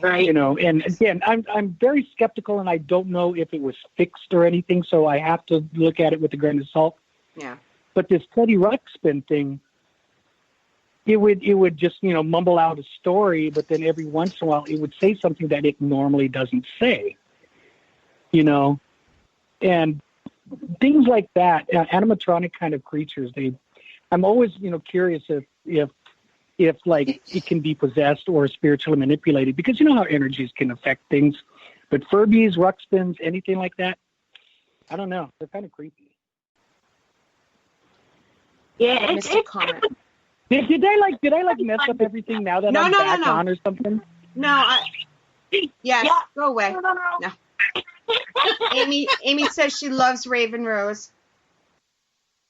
right? And again, I'm very skeptical, and I don't know if it was fixed or anything, so I have to look at it with a grain of salt. Yeah. But this Teddy Ruxpin thing, it would just, mumble out a story, but then every once in a while it would say something that it normally doesn't say, and things like that, animatronic kind of creatures, I'm always, curious if like it can be possessed or spiritually manipulated, because you know how energies can affect things, but Furbies, Ruxpins, anything like that, I don't know. They're kind of creepy. Yeah, it's a comment. Did I mess up everything now that I'm back on or something? No, go away. No. Amy says she loves Raven Rose.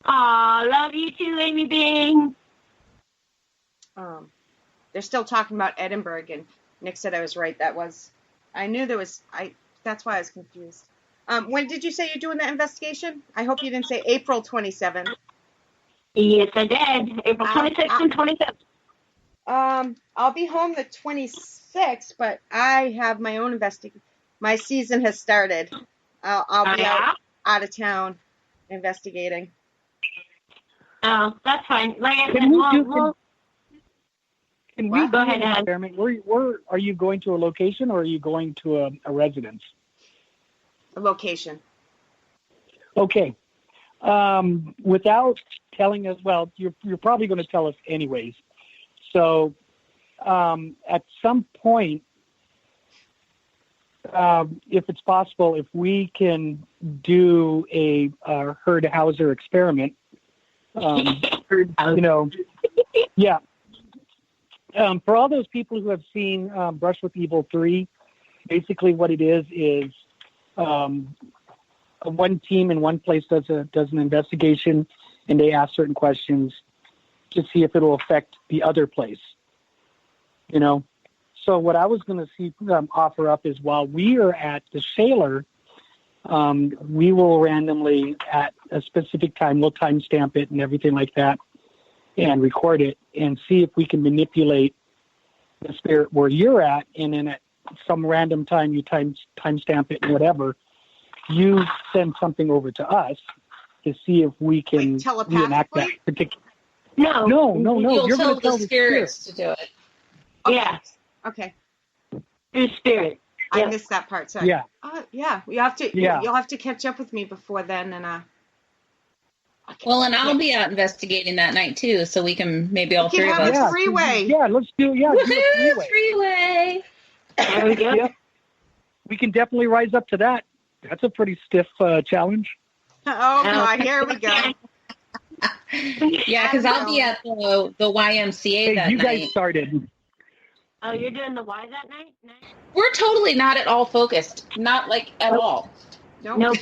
Aw, love you too, Amy Bing. They're still talking about Edinburgh, and Nick said I was right. I knew there was. That's why I was confused. When did you say you're doing that investigation? I hope you didn't say April 27th. Yes, I did. April 26th and 27th. I'll be home the 26th, but I have my own investigation. My season has started. I'll be out of town investigating. Oh, that's fine. Like I said, can we go ahead, experiment? Where are you going to a location, or are you going to a residence? A location. Okay. Without telling us, well, you're probably going to tell us anyways. So, at some point, if it's possible, if we can do a Herd-Hauser experiment, yeah. For all those people who have seen Brush with Evil 3, basically what it is one team in one place does an investigation, and they ask certain questions to see if it will affect the other place. So what I was going to offer up is, while we are at the Shaler, we will randomly at a specific time, we'll timestamp it and everything like that, and record it, and see if we can manipulate the spirit where you're at, and then at some random time you timestamp it and whatever, you send something over to us to see if we can reenact that particular. No. You'll You're tell going to tell the spirits to do it. Yeah. Okay. Through spirit. I missed that part. Sorry. Yeah. Yeah. You have to. Yeah. You'll have to catch up with me before then, and Well, and I'll be out investigating that night too, so we can maybe all We can three of have us. a three-way. Yeah, let's do a Woohoo, three-way. three-way. There we go. Yep. We can definitely rise up to that. That's a pretty stiff challenge. Oh, God, here we go. Yeah, because I'll be at the YMCA that you night. guys started. Oh, you're doing the Y that night? We're totally not at all focused. Not like at all. Nope.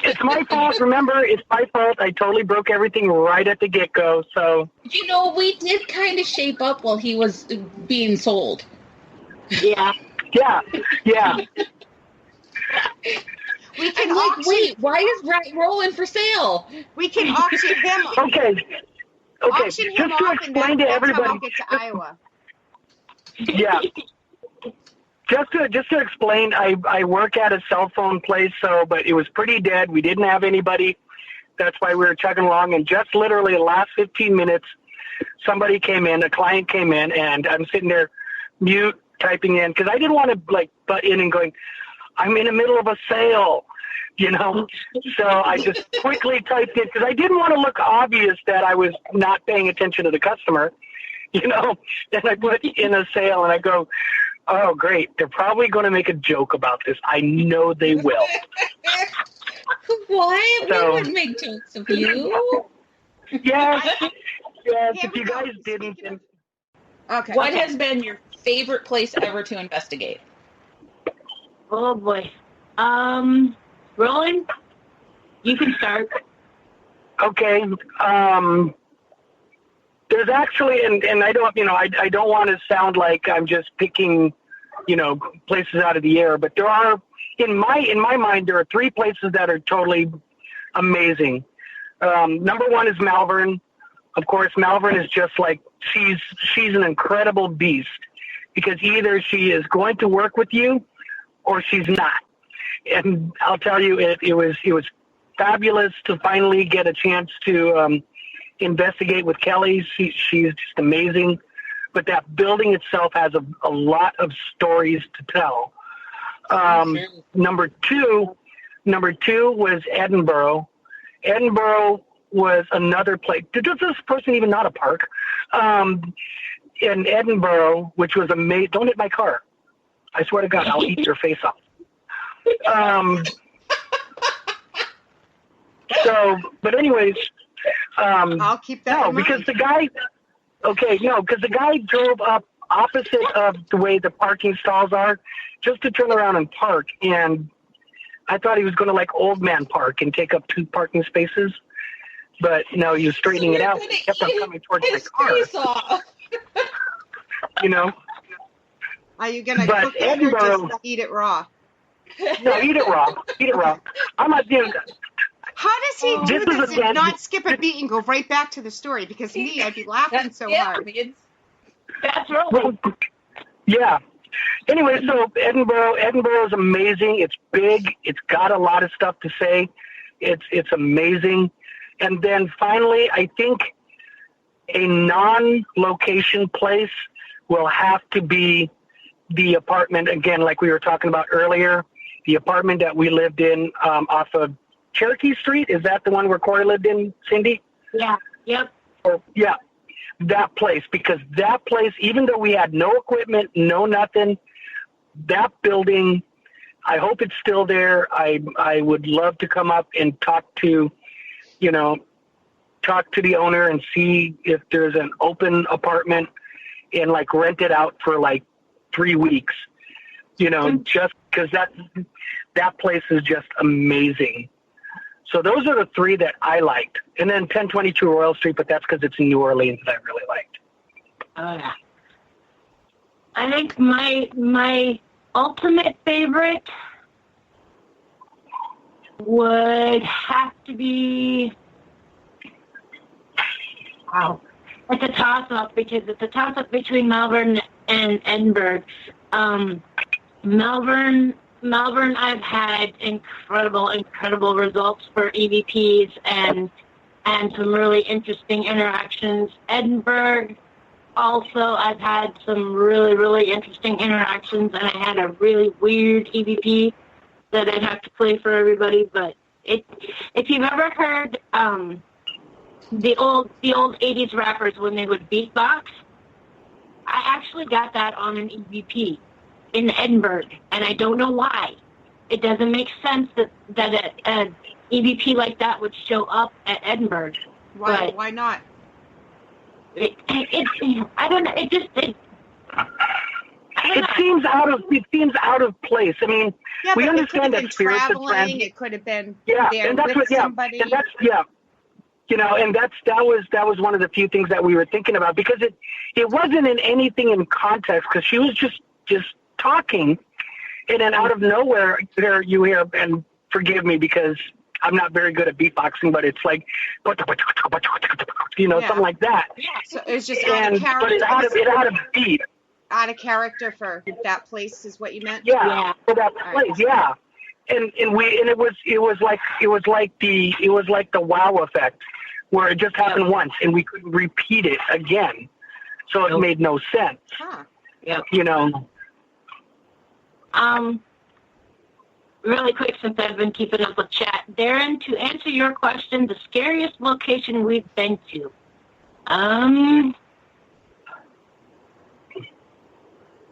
It's my fault. Remember, it's my fault. I totally broke everything right at the get-go. So, You know, we did kind of shape up while he was being sold. Yeah. yeah. We can I'm like, auction. wait, why is Roland for sale? We can auction him. Okay. Auction him Just to off, and explain to that's how everybody. we'll get to Iowa. Yeah. Just to explain, I work at a cell phone place, but it was pretty dead. We didn't have anybody. That's why we were chugging along. And just literally the last 15 minutes, somebody came in, a client came in, and I'm sitting there mute typing in because I didn't want to butt in and going, I'm in the middle of a sale, So I just quickly typed in because I didn't want to look obvious that I was not paying attention to the customer, And I put in a sale and I go, oh, great. They're probably going to make a joke about this. I know they will. Why? So, we wouldn't make jokes of you. Yes, if you guys didn't. Okay. What has been your favorite place ever to investigate? Oh, boy. Roland, you can start. Okay. There's actually, and I don't, I don't want to sound like I'm just picking, places out of the air, but there are, in my mind, there are three places that are totally amazing. Number one is Malvern. Of course, Malvern is just like, she's an incredible beast because either she is going to work with you or she's not. And I'll tell you, it was fabulous to finally get a chance to investigate with Kelly. She's just amazing. But that building itself has a lot of stories to tell. Number two was Edinburgh. Edinburgh was another place. Does this person even not a park? In Edinburgh, which was amazing. Don't hit my car. I swear to God, I'll eat your face off. But anyways, I'll keep that in mind. because the guy drove up opposite of the way the parking stalls are just to turn around and park. And I thought he was going to like old man park and take up 2 parking spaces. But no, he was straightening it out. He kept on coming towards my car. Are you going to cook it or just eat it raw? No, eat it raw. Eat it raw. I'm not doing How does he do this and not skip a beat and go right back to the story? Because me, I'd be laughing so hard. That's right. Well, yeah. Anyway, so Edinburgh is amazing. It's big. It's got a lot of stuff to say. It's amazing. And then finally, I think a non-location place will have to be the apartment, again, like we were talking about earlier, the apartment that we lived in off of Cherokee Street. Is that the one where Corey lived in, Cindy? Yeah. Yep. Yeah. That place, because that place, even though we had no equipment, no nothing, that building, I hope it's still there. I would love to come up and talk to the owner and see if there's an open apartment and like rent it out for like 3 weeks, just because that place is just amazing. So those are the 3 that I liked. And then 1022 Royal Street, but that's because it's in New Orleans that I really liked. Oh, yeah. I think my ultimate favorite would have to be, it's a toss-up because it's a toss-up between Malvern and Edinburgh. Malvern, I've had incredible results for EVPs and some really interesting interactions. Edinburgh, also, I've had some really interesting interactions, and I had a really weird EVP that I'd have to play for everybody. But if you've ever heard the old 80s rappers when they would beatbox. I actually got that on an EVP in Edinburgh, and I don't know why. It doesn't make sense that an EVP like that would show up at Edinburgh. Why not? I don't know. It seems out of place. I mean, we understand that spirits and friends. It could have been and that's with somebody. And that's you know, and that was one of the few things that we were thinking about, because it wasn't in anything in context, because she was just talking, and then out of nowhere there you hear, and forgive me because I'm not very good at beatboxing, but it's like, you know, something like that. Yeah, so it was just out of character. But it had a beat. Out of character for that place is what you meant? Yeah. For that place, yeah. And it was like the wow effect, where it just happened once and we couldn't repeat it again. So it made no sense. Huh. Yeah. You know. Really quick, since I've been keeping up with chat, Darren, to answer your question, the scariest location we've been to.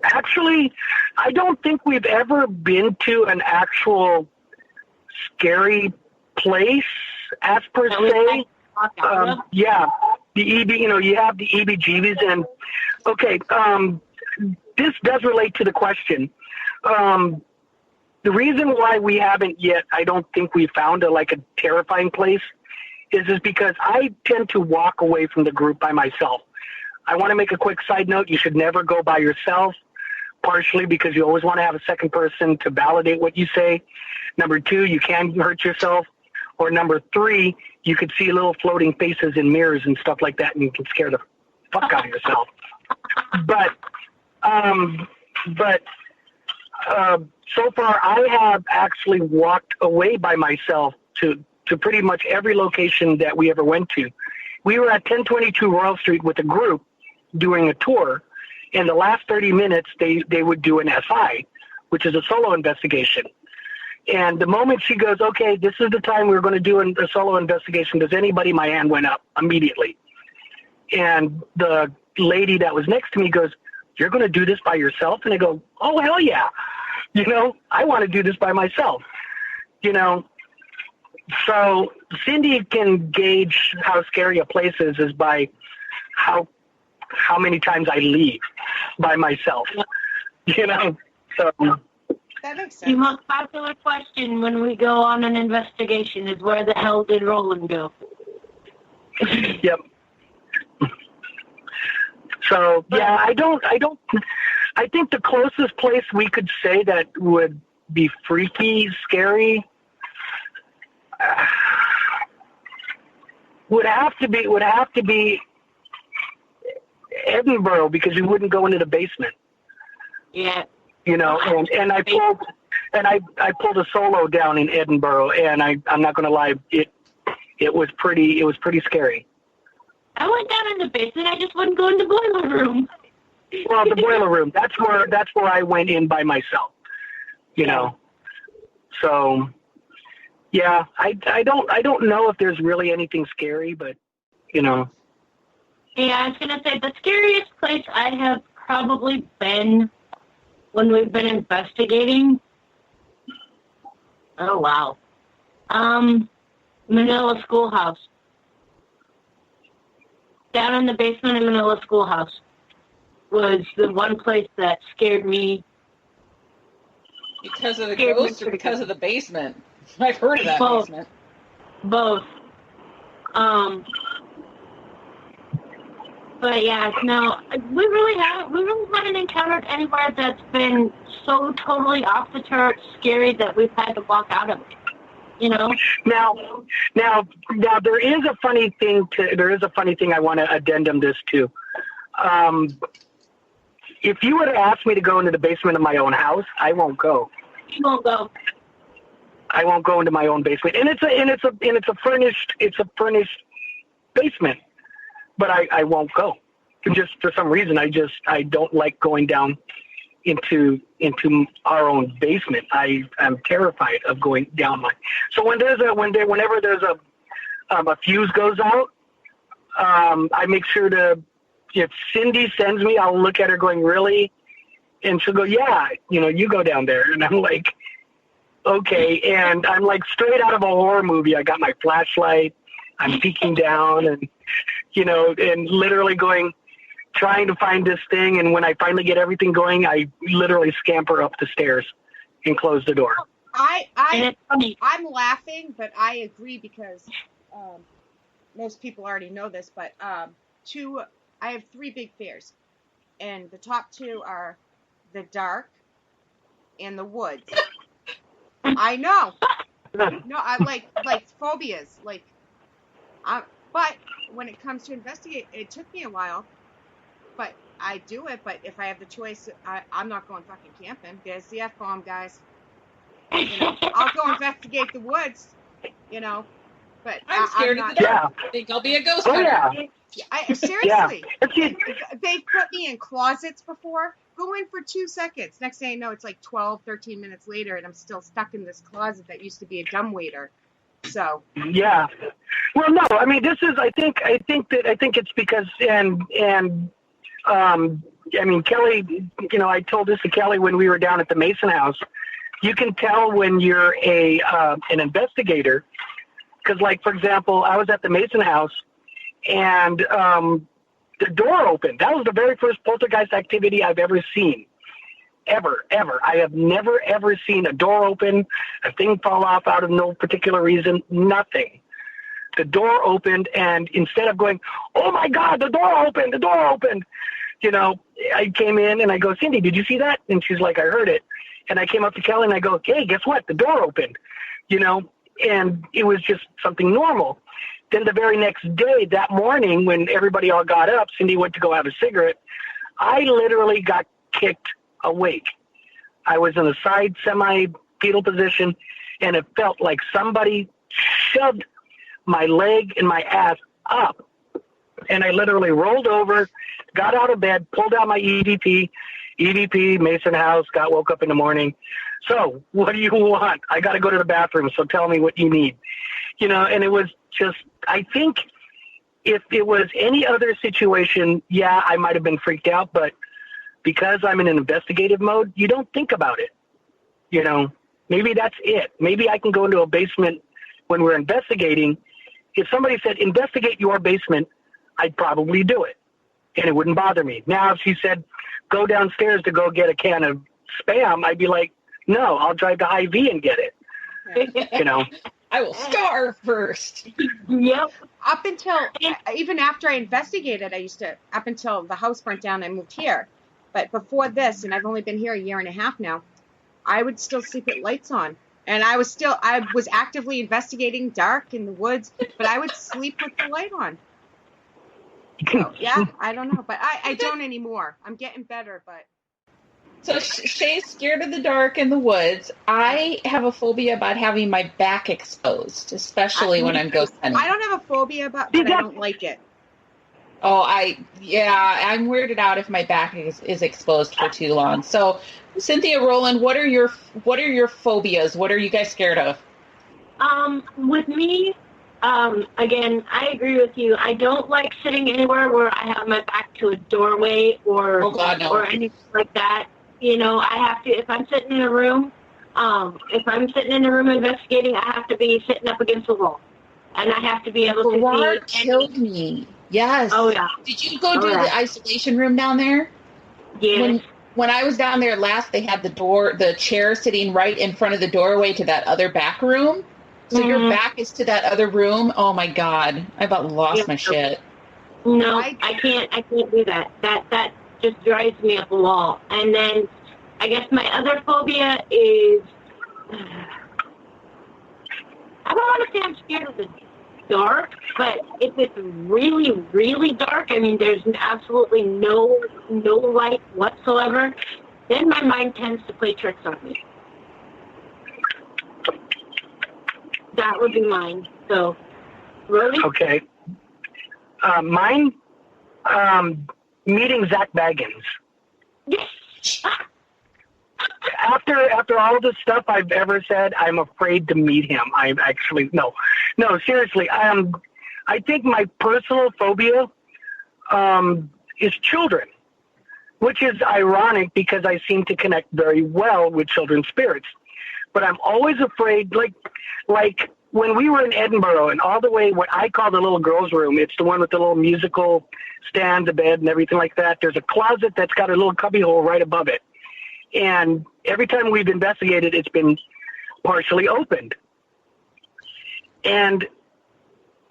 Actually, I don't think we've ever been to an actual scary place, as per se. Yeah, the EB, you know, you have the EBGBs, and okay, this does relate to the question. The reason why we haven't yet, I don't think we found a terrifying place, is because I tend to walk away from the group by myself. I want to make a quick side note. You should never go by yourself, partially because you always want to have a second person to validate what you say. Number 2, you can hurt yourself. Or number 3, you could see little floating faces in mirrors and stuff like that, and you can scare the fuck out of yourself. But so far, I have actually walked away by myself to pretty much every location that we ever went to. We were at 1022 Royal Street with a group doing a tour. In the last 30 minutes, they would do an SI, which is a solo investigation. And the moment she goes, okay, this is the time we're going to do a solo investigation, does anybody? My hand went up immediately. And the lady that was next to me goes, you're going to do this by yourself? And I go, oh, hell yeah. You know, I want to do this by myself, you know. So Cindy can gauge how scary a place is by how many times I leave by myself, you know. So that makes sense. The most popular question when we go on an investigation is, where the hell did Roland go? Yep. So yeah, I think the closest place we could say that would be freaky, scary, would have to be Edinburgh, because we wouldn't go into the basement. Yeah. You know, and I pulled a solo down in Edinburgh, and I'm not going to lie, it was pretty scary. I went down in the basement. I just wouldn't go in the boiler room. Well, the boiler room. That's where I went in by myself. You know. So, yeah, I don't know if there's really anything scary, but you know. Yeah, I was gonna say the scariest place I have probably been when we've been investigating. Oh wow. Manila Schoolhouse. Down in the basement of Manila Schoolhouse was the one place that scared me. Because of the ghost or because of the basement? I've heard of that basement. Both. But yeah, no, we really haven't encountered anywhere that's been so totally off the charts scary that we've had to walk out of it. You know. Now, there is a funny thing I want to addendum this to. If you would have asked me to go into the basement of my own house, I won't go. You won't go. I won't go into my own basement, and it's a furnished basement, but I won't go. Just for some reason, I don't like going down into our own basement. I'm terrified of going down so whenever there's a fuse goes out, I make sure to, if Cindy sends me, I'll look at her going, really? And she'll go, yeah, you go down there. And I'm like, okay. And I'm like straight out of a horror movie. I got my flashlight. I'm peeking down and, and literally trying to find this thing. And when I finally get everything going, I literally scamper up the stairs and close the door. I'm laughing, but I agree because most people already know this, but I have 3 big fears, and the top 2 are the dark and the woods. I know. No, I like phobias. But when it comes to investigate, it took me a while, but I do it. But if I have the choice, I'm not going fucking camping. There's the F-bomb, guys. I'll go investigate the woods, but I'm scared of the dark. I think I'll be a ghost hunter. Seriously. Yeah. They've put me in closets before. Go in for 2 seconds. Next thing I know, it's like 12, 13 minutes later, and I'm still stuck in this closet that used to be a dumbwaiter. So. Yeah. Well, no, I mean, this is, I think it's because, Kelly, I told this to Kelly when we were down at the Mason House. You can tell when you're an investigator, because, like, for example, I was at the Mason House, and the door opened. That was the very first poltergeist activity I've ever seen, ever. I have never, ever seen a door open, a thing fall off out of no particular reason, nothing. The door opened, and instead of going, oh, my God, the door opened, I came in, and I go, Cindy, did you see that? And she's like, I heard it. And I came up to Kelly and I go, hey, guess what? The door opened, and it was just something normal. Then the very next day, that morning, when everybody all got up, Cindy went to go have a cigarette. I literally got kicked awake. I was in a side semi-fetal position, and it felt like somebody shoved my leg and my ass up. And I literally rolled over, got out of bed, pulled out my EDP, Mason House, woke up in the morning. So what do you want? I got to go to the bathroom, so tell me what you need. And it was just, I think if it was any other situation, yeah, I might have been freaked out, but because I'm in an investigative mode, you don't think about it. Maybe that's it. Maybe I can go into a basement when we're investigating. If somebody said, investigate your basement, I'd probably do it, and it wouldn't bother me. Now, if she said, go downstairs to go get a can of Spam, I'd be like, no, I'll drive to Hy-Vee and get it. I will starve first. Yep. Up until, even after I investigated, up until the house burnt down, I moved here. But before this, and I've only been here a year and a half now, I would still sleep with lights on. And I was actively investigating dark in the woods, but I would sleep with the light on. So, yeah, I don't know, but I don't anymore. I'm getting better, but. So Shay's scared of the dark in the woods. I have a phobia about having my back exposed, especially when I'm ghost hunting. I don't have a phobia but I don't like it. Oh, I'm weirded out if my back is exposed for too long. So, Cynthia, Roland, what are your phobias? What are you guys scared of? With me, again, I agree with you. I don't like sitting anywhere where I have my back to a doorway or or anything like that. I have to, if I'm sitting in a room, investigating, I have to be sitting up against the wall. And I have to be able to see. Killed me. Yes. Oh, yeah. Did you go do the isolation room down there? Yes. When I was down there last, they had the chair sitting right in front of the doorway to that other back room. So your back is to that other room. Oh my God. I about lost my shit. No, I can't do that. That just drives me up a wall. And then I guess my other phobia is, I don't want to say I'm scared of the dark, but if it's really, really dark, I mean, there's absolutely no light whatsoever, then my mind tends to play tricks on me. That would be mine. So, Rody? Okay. Mine, meeting Zach Baggins. Yes. After all of the stuff I've ever said, I'm afraid to meet him. I'm actually no, seriously. I I think my personal phobia is children, which is ironic because I seem to connect very well with children's spirits. But I'm always afraid, like when we were in Edinburgh and all the way what I call the little girls' room, it's the one with the little musical stand, the bed, and everything like that. There's a closet that's got a little cubby hole right above it. And every time we've investigated, it's been partially opened. And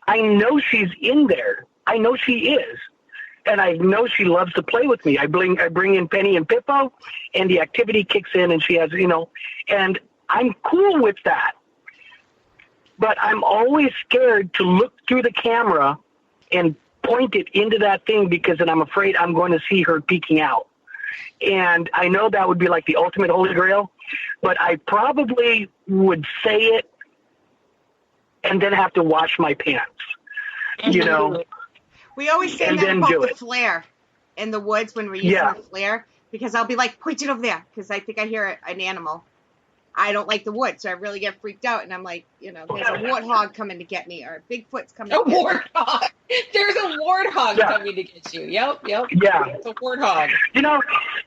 I know she's in there. I know she is. And I know she loves to play with me. I bring in Penny and Pippo, and the activity kicks in, and she has, and I'm cool with that. But I'm always scared to look through the camera and point it into that thing because then I'm afraid I'm going to see her peeking out. And I know that would be like the ultimate holy grail, but I probably would say it and then have to wash my pants, We always say that about the flare in the woods when we're using the flare, because I'll be like, point it over there, because I think I hear an animal. I don't like the woods, so I really get freaked out, and I'm like, there's a warthog coming to get me, or Bigfoot's coming to get me. A warthog. There's a warthog coming to get you. Yep. Yeah. It's a warthog.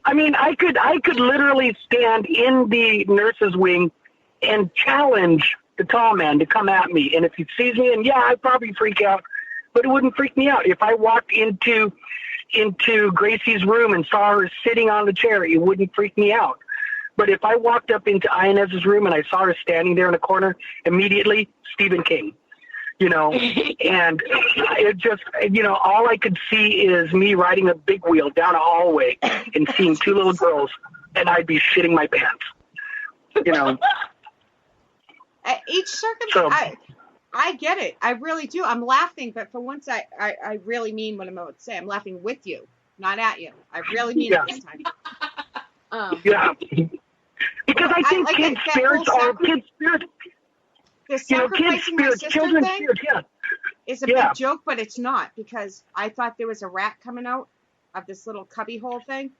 I could literally stand in the nurse's wing and challenge the tall man to come at me, and if he sees me, and I'd probably freak out, but it wouldn't freak me out. If I walked into Gracie's room and saw her sitting on the chair, it wouldn't freak me out. But if I walked up into Inez's room and I saw her standing there in a corner, immediately, Stephen King, and it just, all I could see is me riding a big wheel down a hallway and seeing two little girls, and I'd be shitting my pants, At each circumstance, I get it. I really do. I'm laughing, but for once, I really mean what I'm about to say. I'm laughing with you, not at you. I really mean it this time. Because I think kids' spirits are kids' spirits. The sacrificing my sister children's thing spirits, is a big joke, but it's not, because I thought there was a rat coming out of this little cubby hole thing,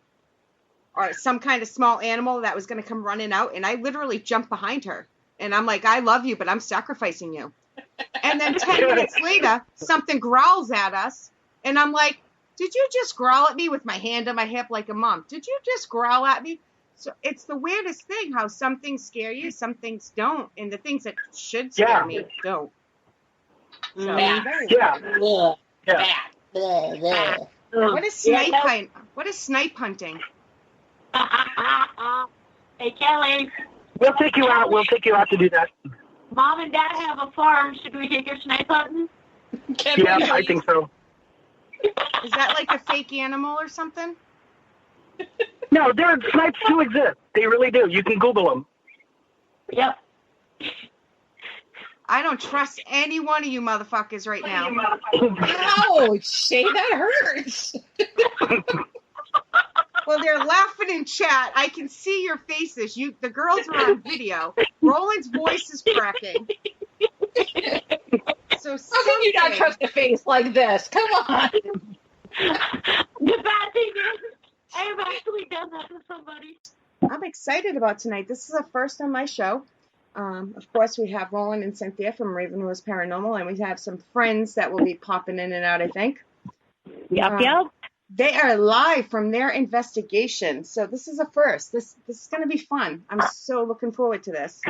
or some kind of small animal that was going to come running out, and I literally jumped behind her, and I'm like, I love you, but I'm sacrificing you. And then 10 minutes later, something growls at us, and I'm like, did you just growl at me with my hand on my hip like a mom? Did you just growl at me? So it's the weirdest thing how some things scare you, some things don't, and the things that should scare me don't. So, What is snipe hunting? What is snipe hunting? Hey, Kelly. We'll take you out. We'll take you out to do that. Mom and Dad have a farm. Should we take your snipe hunting? Yeah, I think so. Is that like a fake animal or something? No, snipes do exist. They really do. You can Google them. Yep. I don't trust any one of you motherfuckers right now. Ouch, Shay, that hurts. Well, they're laughing in chat. I can see your faces. The girls are on video. Roland's voice is cracking. So how can you not trust a face like this? Come on. The bad thing is, I have actually done that to somebody. I'm excited about tonight. This is a first on my show. Of course, we have Roland and Cynthia from Raven Rose Paranormal, and we have some friends that will be popping in and out, I think. Yep. They are live from their investigation, so this is a first. This is going to be fun. I'm so looking forward to this.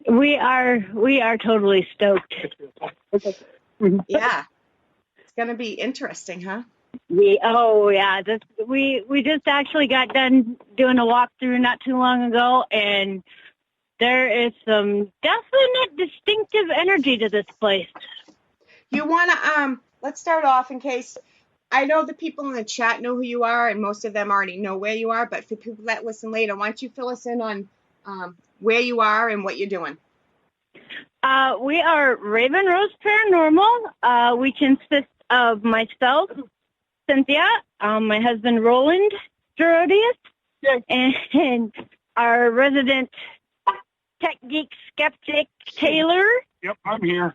We are totally stoked. Yeah. It's going to be interesting, huh? We just actually got done doing a walkthrough not too long ago, and there is some definite distinctive energy to this place. You want to, let's start off in case, I know the people in the chat know who you are, and most of them already know where you are, but for people that listen later, why don't you fill us in on where you are and what you're doing? We are Raven Rose Paranormal. We consist of myself, Cynthia, my husband Roland Gerodias, and our resident tech geek skeptic Taylor. Yep, I'm here.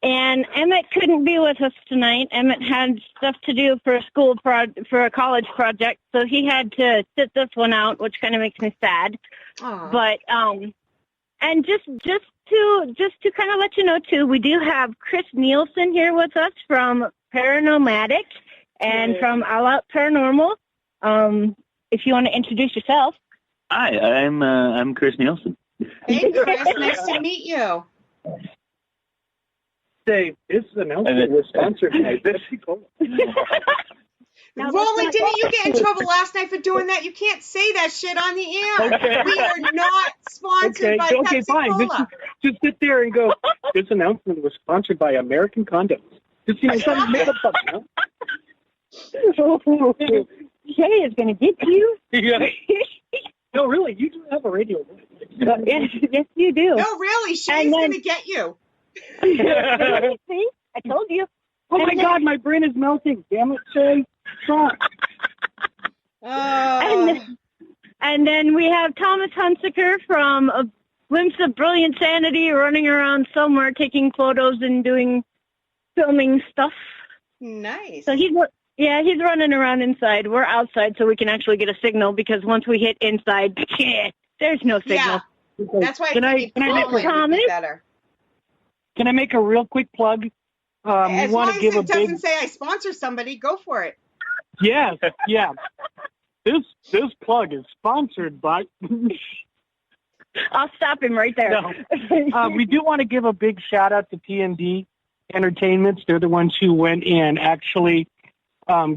And Emmett couldn't be with us tonight. Emmett had stuff to do for a college project, so he had to sit this one out, which kind of makes me sad. Aww. But And just to kind of let you know too, we do have Chris Nielsen here with us from Paranormatic and from All Out Paranormal. If you want to introduce yourself. Hi, I'm Chris Nielsen. Hey, Chris, nice to meet you. Say, this announcement was sponsored by this. Roland, didn't you get in trouble last night for doing that? You can't say that shit on the air. Okay. We are not sponsored by Okay, Pepsi fine. Cola. Just sit there and go, this announcement was sponsored by American Condoms. Just, something make up something, Shay is going to get you. Yeah. No, really, you do have a radio. Yes, you do. No, really, Shay's going to get you. See? I told you. Oh, my God, my brain is melting. Damn it, Shay. Stop. And then we have Thomas Hunsaker from A Glimpse of Brilliant Sanity running around somewhere taking photos and filming stuff. Nice. So he's running around inside. We're outside so we can actually get a signal because once we hit inside, there's no signal. Yeah. That's why Can I make better. Can I make a real quick plug? As we want long to as give it a doesn't big. say I sponsor somebody, go for it. Yes, yeah. This plug is sponsored by. I'll stop him right there. No. We do want to give a big shout out to T&D Entertainments. They're the ones who went and actually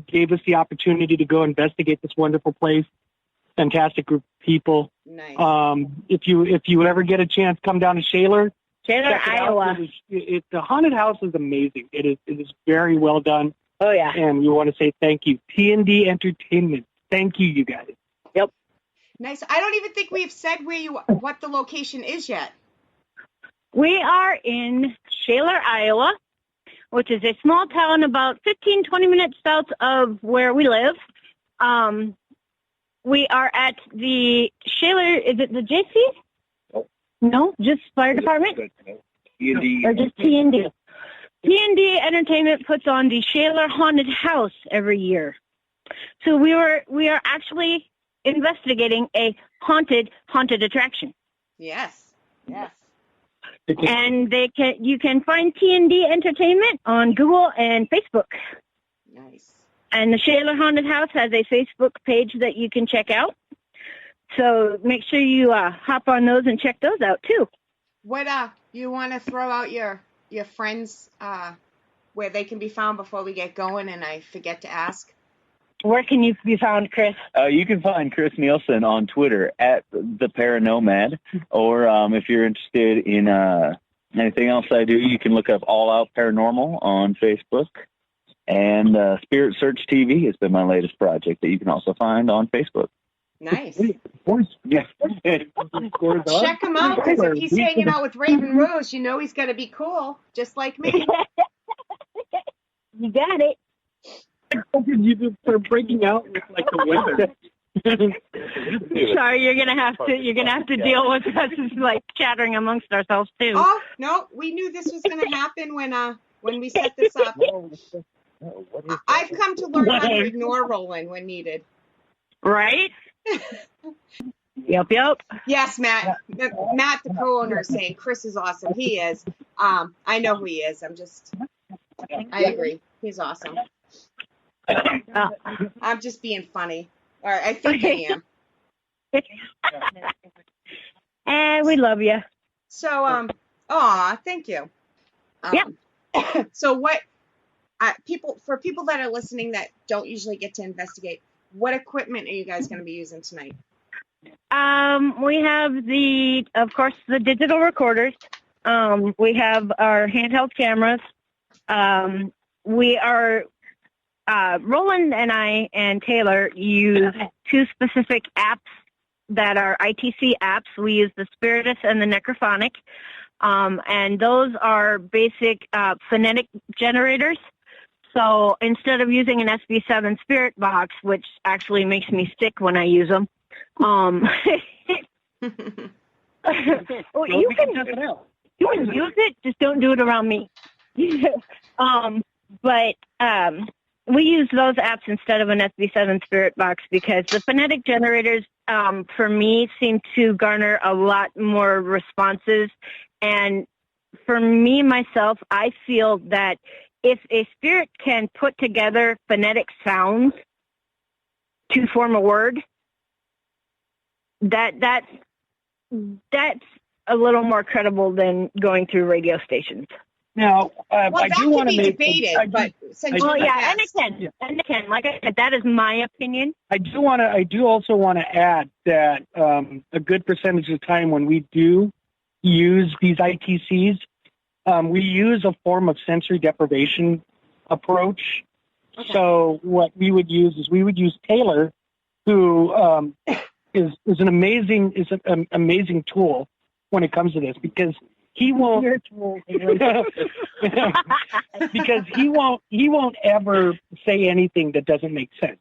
gave us the opportunity to go investigate this wonderful place. Fantastic group of people. Nice. If you ever get a chance, come down to Shaler, Iowa. The haunted house is amazing. It is very well done. Oh yeah. And we want to say thank you, T&D Entertainment. Thank you guys. Yep. Nice. I don't even think we've said what the location is yet. We are in Shaler, Iowa, which is a small town about 15, 20 minutes south of where we live. We are at the Shaler, is it the JC? No, just fire department? T&D. Or just T&D. T&D Entertainment puts on the Shaler Haunted House every year. So we are actually investigating a haunted attraction. Yes. Yes. And you can find T&D Entertainment on Google and Facebook. Nice. And the Shaler Haunted House has a Facebook page that you can check out. So make sure you hop on those and check those out too. What you want to throw out your friends where they can be found before we get going and I forget to ask? Where can you be found, Chris? You can find Chris Nielsen on Twitter at the Paranomad, or if you're interested in anything else I do, you can look up All Out Paranormal on Facebook. And Spirit Search TV has been my latest project that you can also find on Facebook. Nice. Yeah. Check him out, because if he's hanging out with Raven Rose, you know he's going to be cool, just like me. You got it. You just start breaking out with like the winter. Sorry, you're gonna have to deal with us like chattering amongst ourselves too. Oh no, we knew this was going to happen when we set this up. I've come to learn how to ignore Roland when needed. Right? Yep. Yes, Matt. Matt, the co-owner, is saying Chris is awesome. He is. I know who he is. I agree. He's awesome. I'm just being funny. Or I think I am. And we love you. So, thank you. Yeah. So what, for people that are listening that don't usually get to investigate, what equipment are you guys going to be using tonight? We have of course, the digital recorders. We have our handheld cameras. We are, Roland and I and Taylor use two specific apps that are ITC apps. We use the Spiritus and the Necrophonic. And those are basic phonetic generators. So instead of using an SB7 spirit box, which actually makes me sick when I use them, you can use it, just don't do it around me. But we use those apps instead of an SB7 spirit box because the phonetic generators for me, seem to garner a lot more responses. And for me, myself, I feel that if a spirit can put together phonetic sounds to form a word, that's a little more credible than going through radio stations. Now, well, I that do can want to be make. debated, but well, yeah, and it can. Like I said, that is my opinion. I do also want to add that a good percentage of the time when we do use these ITCs, we use a form of sensory deprivation approach. Okay. So what we would use is Taylor, who is an amazing tool when it comes to this, because he won't because he won't ever say anything that doesn't make sense.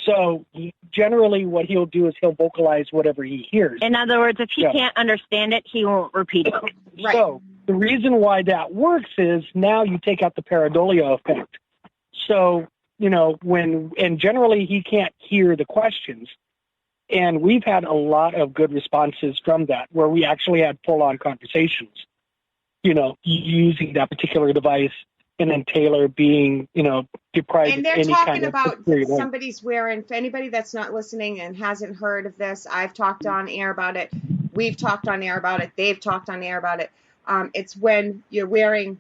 So generally what he'll do is he'll vocalize whatever he hears. In other words, if he can't understand it, he won't repeat it. Right. So the reason why that works is now you take out the pareidolia effect. So, and generally he can't hear the questions. And we've had a lot of good responses from that, where we actually had full-on conversations, using that particular device, and then Taylor being, deprived and of any kind of... And they're talking about somebody's wearing, for anybody that's not listening and hasn't heard of this, I've talked on air about it, we've talked on air about it, they've talked on air about it. It's when you're wearing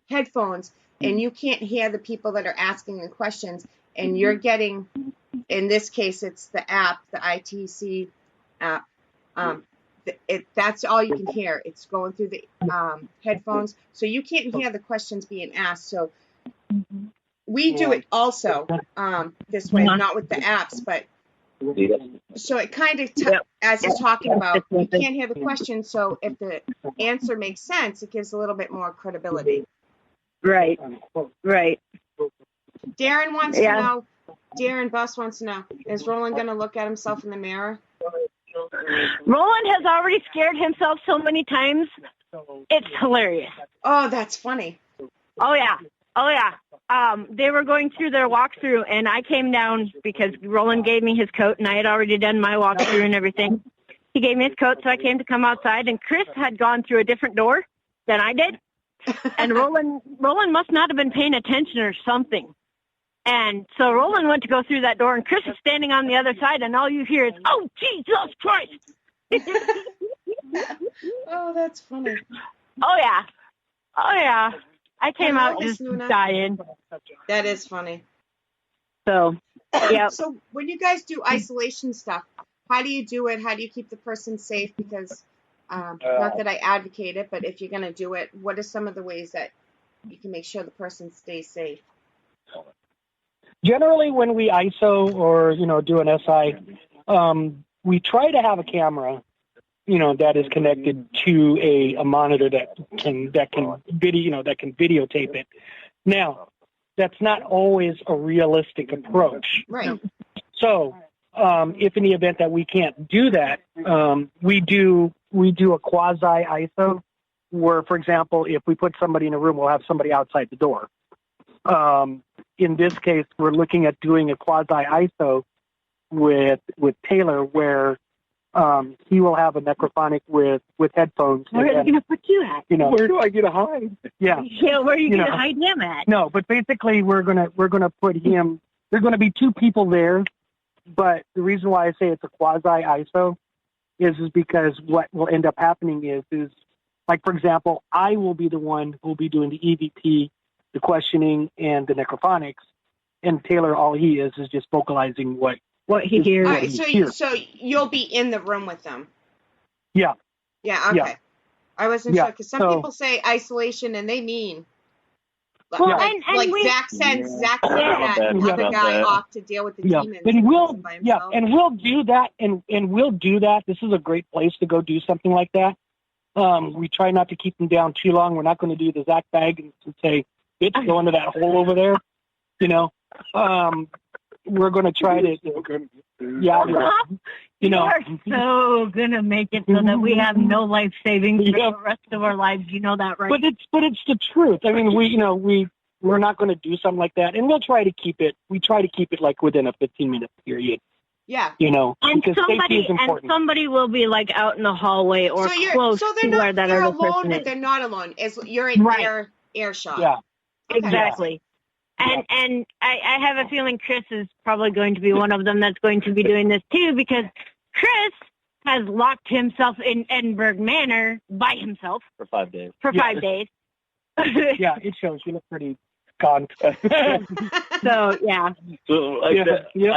headphones and you can't hear the people that are asking the questions, and you're getting... In this case, it's the app, the ITC app. That's all you can hear. It's going through the headphones, so you can't hear the questions being asked. So we do it also this way, not with the apps, but so it kind of, as he's talking about, you can't hear the question. So if the answer makes sense, it gives a little bit more credibility. Right. Darren wants to know. Darren Buss wants to know, is Roland going to look at himself in the mirror? Roland has already scared himself so many times. It's hilarious. Oh, that's funny. Oh, yeah. They were going through their walkthrough, and I came down because Roland gave me his coat, and I had already done my walkthrough and everything. He gave me his coat, so I came to come outside, and Chris had gone through a different door than I did. And Roland must not have been paying attention or something. And so Roland went to go through that door, and Chris is standing on the other side, and all you hear is, "Oh, Jesus Christ!" Oh, that's funny. Oh, yeah. I came out just dying. That is funny. So, yeah. So when you guys do isolation stuff, how do you do it? How do you keep the person safe? Because not that I advocate it, but if you're going to do it, what are some of the ways that you can make sure the person stays safe? Generally, when we ISO or, do an SI, we try to have a camera, that is connected to a monitor that can videotape it. Now, that's not always a realistic approach. Right. So, if in the event that we can't do that, we do a quasi ISO, where, for example, if we put somebody in a room, we'll have somebody outside the door. In this case, we're looking at doing a quasi-ISO with Taylor, where he will have a necrophonic with headphones. Where are they going to put you at? Where do I get a hide? Yeah. Yeah, where are you going to hide him at? No, but basically we're gonna put him. There's going to be two people there, but the reason why I say it's a quasi-ISO is because what will end up happening is like, for example, I will be the one who will be doing the EVP, the questioning, and the necrophonics, and Taylor, all he is just vocalizing what he hears. All right, so you'll be in the room with them. Yeah. Yeah. Okay. Yeah. I wasn't sure because some people say isolation and they mean. Well, like Zach sends that other guy off to deal with the demons. And we'll do that, and we'll do that. This is a great place to go do something like that. We try not to keep them down too long. We're not going to do the Zach bag and say, "It's going to that hole over there." We're going to try to. You are so going to make it so that we have no life savings for the rest of our lives. You know that, right? But it's the truth. I mean, we're not going to do something like that, and we'll try to keep it. We try to keep it like within a 15-minute period. Yeah. Because safety is important. And somebody will be like out in the hallway or close to where that you're other alone, person but is. they're not alone. You're in their earshot. Yeah. Okay. Exactly. And I have a feeling Chris is probably going to be one of them that's going to be doing this too, because Chris has locked himself in Edinburgh Manor by himself for 5 days. For 5 days. Yeah, it shows. You look pretty gaunt. So yeah. So I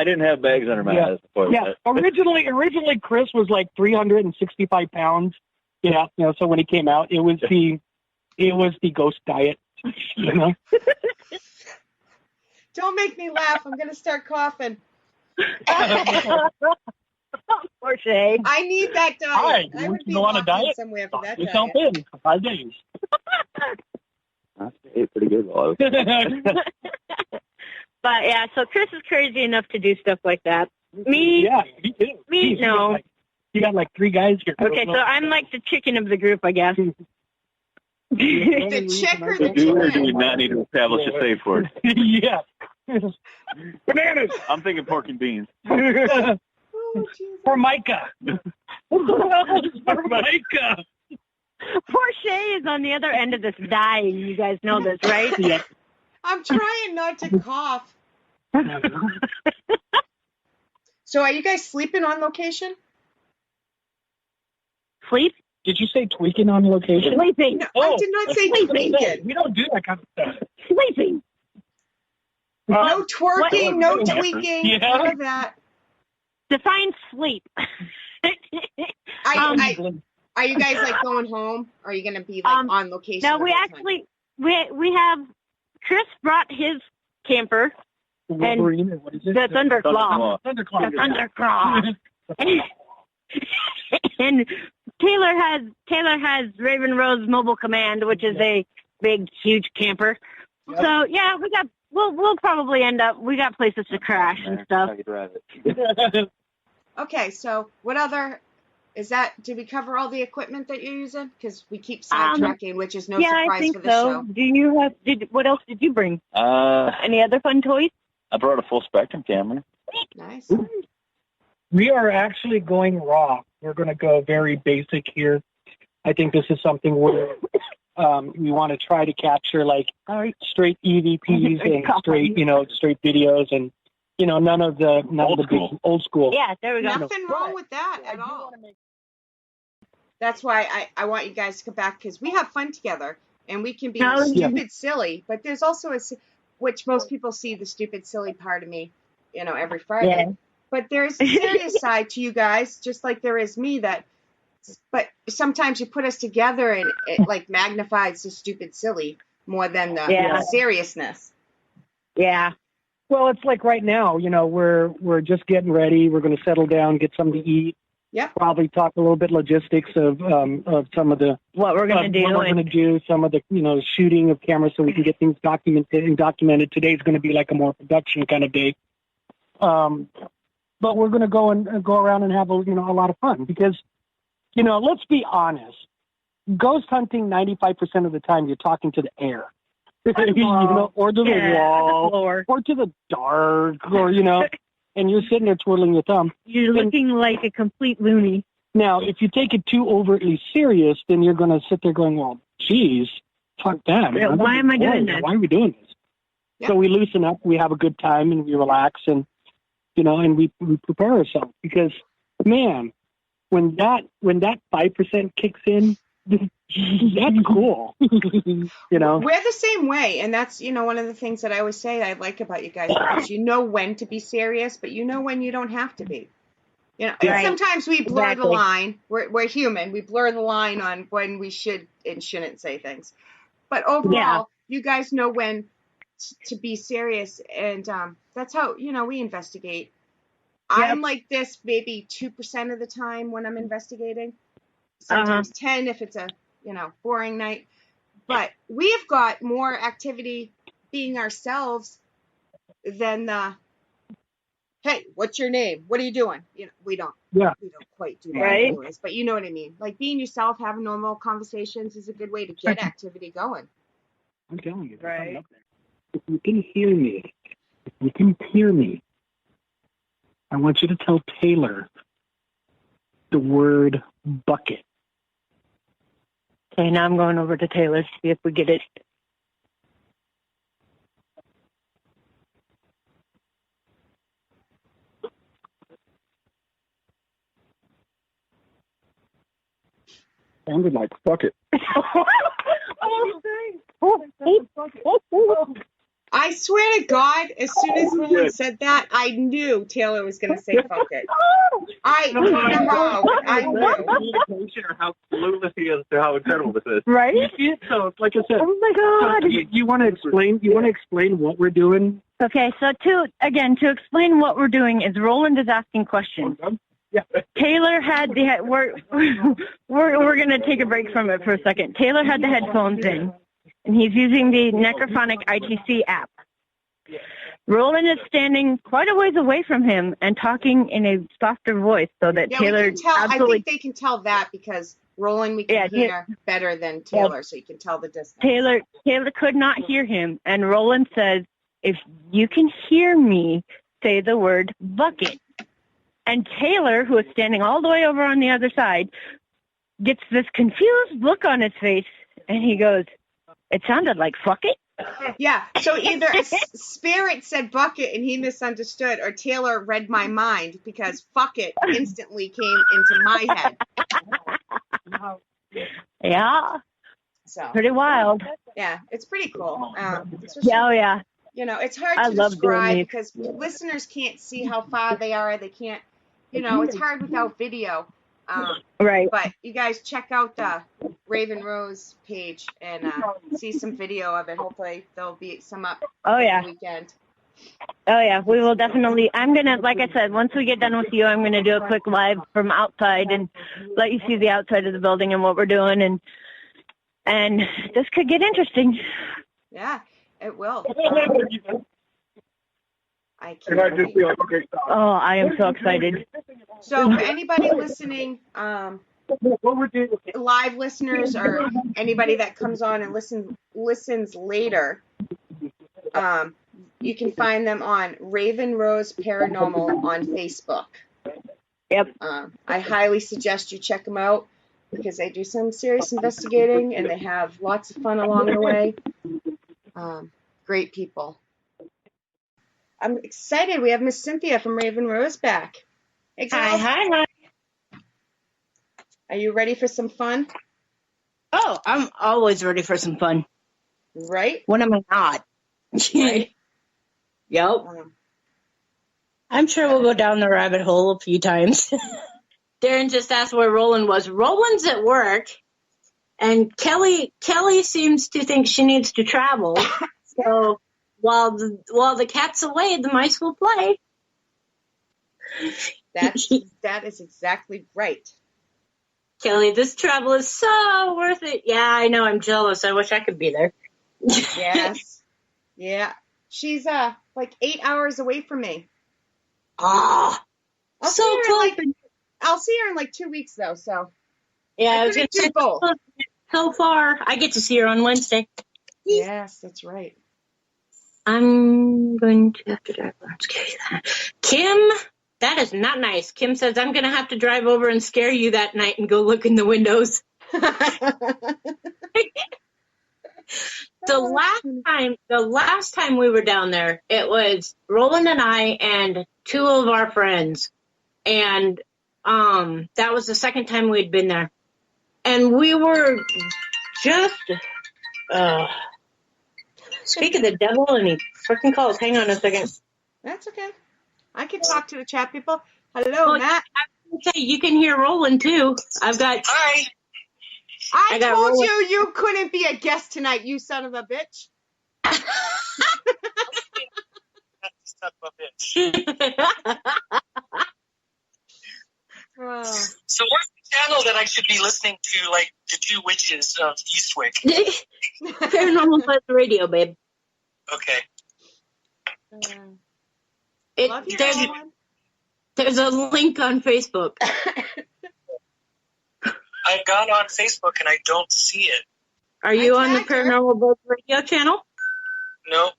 didn't have bags under my eyes before that. Originally Chris was like 365 pounds. Yeah, so when he came out, it was the ghost diet. Don't make me laugh. I'm gonna start coughing. Poor Shay. I need that diet. I would be go on a locked diet? in somewhere for that Yourself diet. in for 5 days. I ate pretty good while I was But yeah, so Chris is crazy enough to do stuff like that. Me? Yeah, me too. Me? No. You got like 3 guys here. Okay, so I'm like the chicken of the group, I guess. The chick or the do or do we not need to establish a safe word? Yeah. Bananas! I'm thinking pork and beans. For Micah. For Micah. Poor Shay is on the other end of this dying. You guys know this, right? Yeah. I'm trying not to cough. So are you guys sleeping on location? Sleep? Did you say tweaking on location? Sleeping. No, I did not say tweaking. We don't do that kind of stuff. Sleeping. No twerking, no tweaking, none of that. Define sleep. Are you guys like going home? Or are you going to be like on location? No, the we whole actually we have Chris brought his camper and what is it? the Thunderclaw. Thunderclaw. And Taylor has Raven Rose Mobile Command, which is a big, huge camper. Yep. So yeah, we'll probably end up. We got places to crash and stuff. Okay, so what other is that? Did we cover all the equipment that you're using? Because we keep sidetracking, which is no surprise I think for this show. Do you have? What else did you bring? Any other fun toys? I brought a full spectrum camera. Nice. We are actually going raw. We're going to go very basic here. I think this is something where we want to try to capture like straight EVPs and straight videos and none of the big old school. Yeah, there we go. Nothing wrong with that at all. That's why I want you guys to come back because we have fun together and we can be stupid silly, but there's also which most people see the stupid silly part of me, every Friday. Yeah. But there's a serious side to you guys, just like there is me but sometimes you put us together and it like magnifies the stupid silly more than the seriousness. Yeah. Well, it's like right now, we're just getting ready. We're going to settle down, get something to eat. Yep. Probably talk a little bit logistics of some of the what we're going to do, some of the shooting of cameras so we can get things documented. Today's going to be like a more production kind of day. But we're going to go around and have a lot of fun because, let's be honest. Ghost hunting, 95% of the time, you're talking to the air, or to the wall, or to the dark, or and you're sitting there twiddling your thumb. You're looking like a complete loony. Now, if you take it too overtly serious, then you're going to sit there going, "Well, geez, fuck that. Yeah, why am I doing this? Why are we doing this?" Yep. So we loosen up, we have a good time, and we relax, and and we prepare ourselves because, man, when that 5% kicks in, that's cool. We're the same way, and that's one of the things that I always say I like about you guys because you know when to be serious, but you know when you don't have to be. Right. Sometimes we blur the line. We're human. We blur the line on when we should and shouldn't say things. But overall, you guys know when to be serious, and that's how we investigate. Yep. I'm like this maybe 2% of the time when I'm investigating. Sometimes 10 if it's a boring night. But we have got more activity being ourselves than the hey, what's your name? What are you doing? We don't quite do that anyways, but you know what I mean. Like being yourself, having normal conversations is a good way to get activity going. I'm telling you. Right. If you can hear me, I want you to tell Taylor the word bucket. Okay, now I'm going over to Taylor to see if we get it. Sounded like bucket. I swear to God, as soon as Roland said that, I knew Taylor was going to say fuck it. I don't remember how, but I knew. Or how clueless he is to how incredible this is. Right? So, like I said, oh my God! You want to explain? You want to explain what we're doing? Okay, so to explain what we're doing is Roland is asking questions. Yeah. Taylor had we're gonna take a break from it for a second. Taylor had the headphones in, and he's using the Necrophonic ITC app. Roland is standing quite a ways away from him and talking in a softer voice so that Taylor we can tell. absolutely. I think they can tell that because Roland we can hear better than Taylor, so you can tell the distance. Taylor could not hear him, and Roland says, "If you can hear me, say the word bucket." And Taylor, who is standing all the way over on the other side, gets this confused look on his face, and he goes, "It sounded like fuck it." Yeah, so either a spirit said bucket and he misunderstood, or Taylor read my mind because fuck it instantly came into my head. Yeah. So pretty wild. Yeah, it's pretty cool. Yeah. You know, it's hard to describe because listeners can't see how far they are. They can't, it's hard without video. Right. But you guys check out the Raven Rose page and see some video of it. Hopefully there'll be some up the weekend. Oh, yeah, we will definitely. I'm going to, like I said, once we get done with you, I'm going to do a quick live from outside and let you see the outside of the building and what we're doing. And this could get Yeah, it will. I am so excited. So for anybody listening, live listeners or anybody that comes on and listens later, you can find them on Raven Rose Paranormal on Facebook. Yep. I highly suggest you check them out because they do some serious investigating and they have lots of fun along the way. Great people. I'm excited. We have Miss Cynthia from Raven Rose back. Hey, girls. Hi. Are you ready for some fun? Oh, I'm always ready for some fun. Right? When am I not? Right. Yep. I'm sure we'll go down the rabbit hole a few times. Darren just asked where Roland was. Roland's at work, and Kelly seems to think she needs to travel. So while the cat's away, the mice will play. That is exactly right. Kelly, this travel is so worth it. Yeah, I know. I'm jealous. I wish I could be there. Yes. Yeah. She's like 8 hours away from me. Ah, so close. I'll see her in like 2 weeks though. So yeah, I was going gonna to do both. So far, I get to see her on Wednesday. Yes, that's right. I'm going to have to drive over and scare you that. Kim, that is not nice. Kim says I'm going to have to drive over and scare you that night and go look in the windows. The last time we were down there, it was Roland and I and two of our friends, and that was the second time we'd been there, and we were just speak of the devil, and he freaking calls. Hang on a second. That's okay. I can talk to the chat people. Hello, Matt. You can hear Roland too. I've got. Hi. I told you couldn't be a guest tonight, you son of a bitch. So what's the channel that I should be listening to, like the two witches of Eastwick? Paranormal Plus Radio, babe. Okay. There's a link on Facebook. I've gone on Facebook and I don't see it. Are you on the Paranormal Buzz Radio channel? No.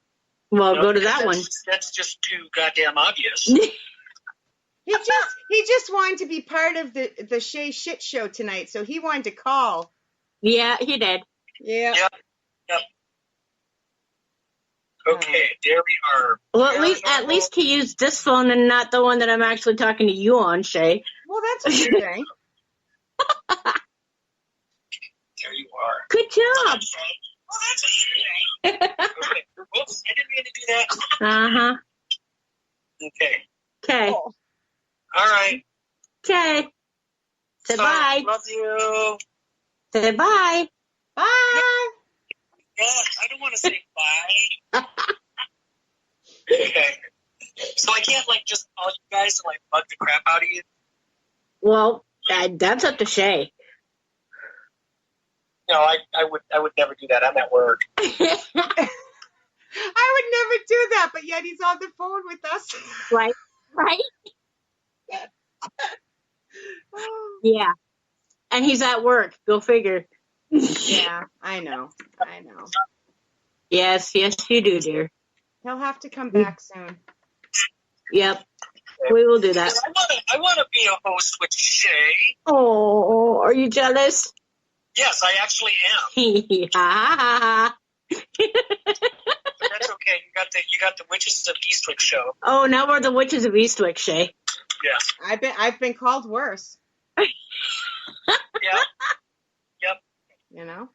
Well, go to that one. That's just too goddamn obvious. He just wanted to be part of the Shay shit show tonight, so he wanted to call. Yeah, he did. Yeah. Yep. Okay, there we are. Well, at least he used this phone and not the one that I'm actually talking to you on, Shay. Well, that's a good thing. There you are. Good job. Oh, that's a okay. Whoops, I didn't mean to do that. Uh-huh. Okay. Okay. Cool. All right. Okay. Say bye. Love you. Say bye. Bye. Yeah, I don't want to say bye. Okay. So I can't just call you guys and bug the crap out of you? Well, that's up to Shay. No, I would never do that. I'm at work. I would never do that, but yet he's on the phone with us. Right. Yeah. And he's at work. Go figure. Yeah, I know. Yes, you do, dear. He'll have to come back soon. Yep. We will do that. I want to be a host with Shay. Oh, are you jealous? Yes, I actually am. But that's okay. You got the Witches of Eastwick show. Oh, now we're the Witches of Eastwick, Shay. Yeah. I've been called worse. Yeah. Yep. You know.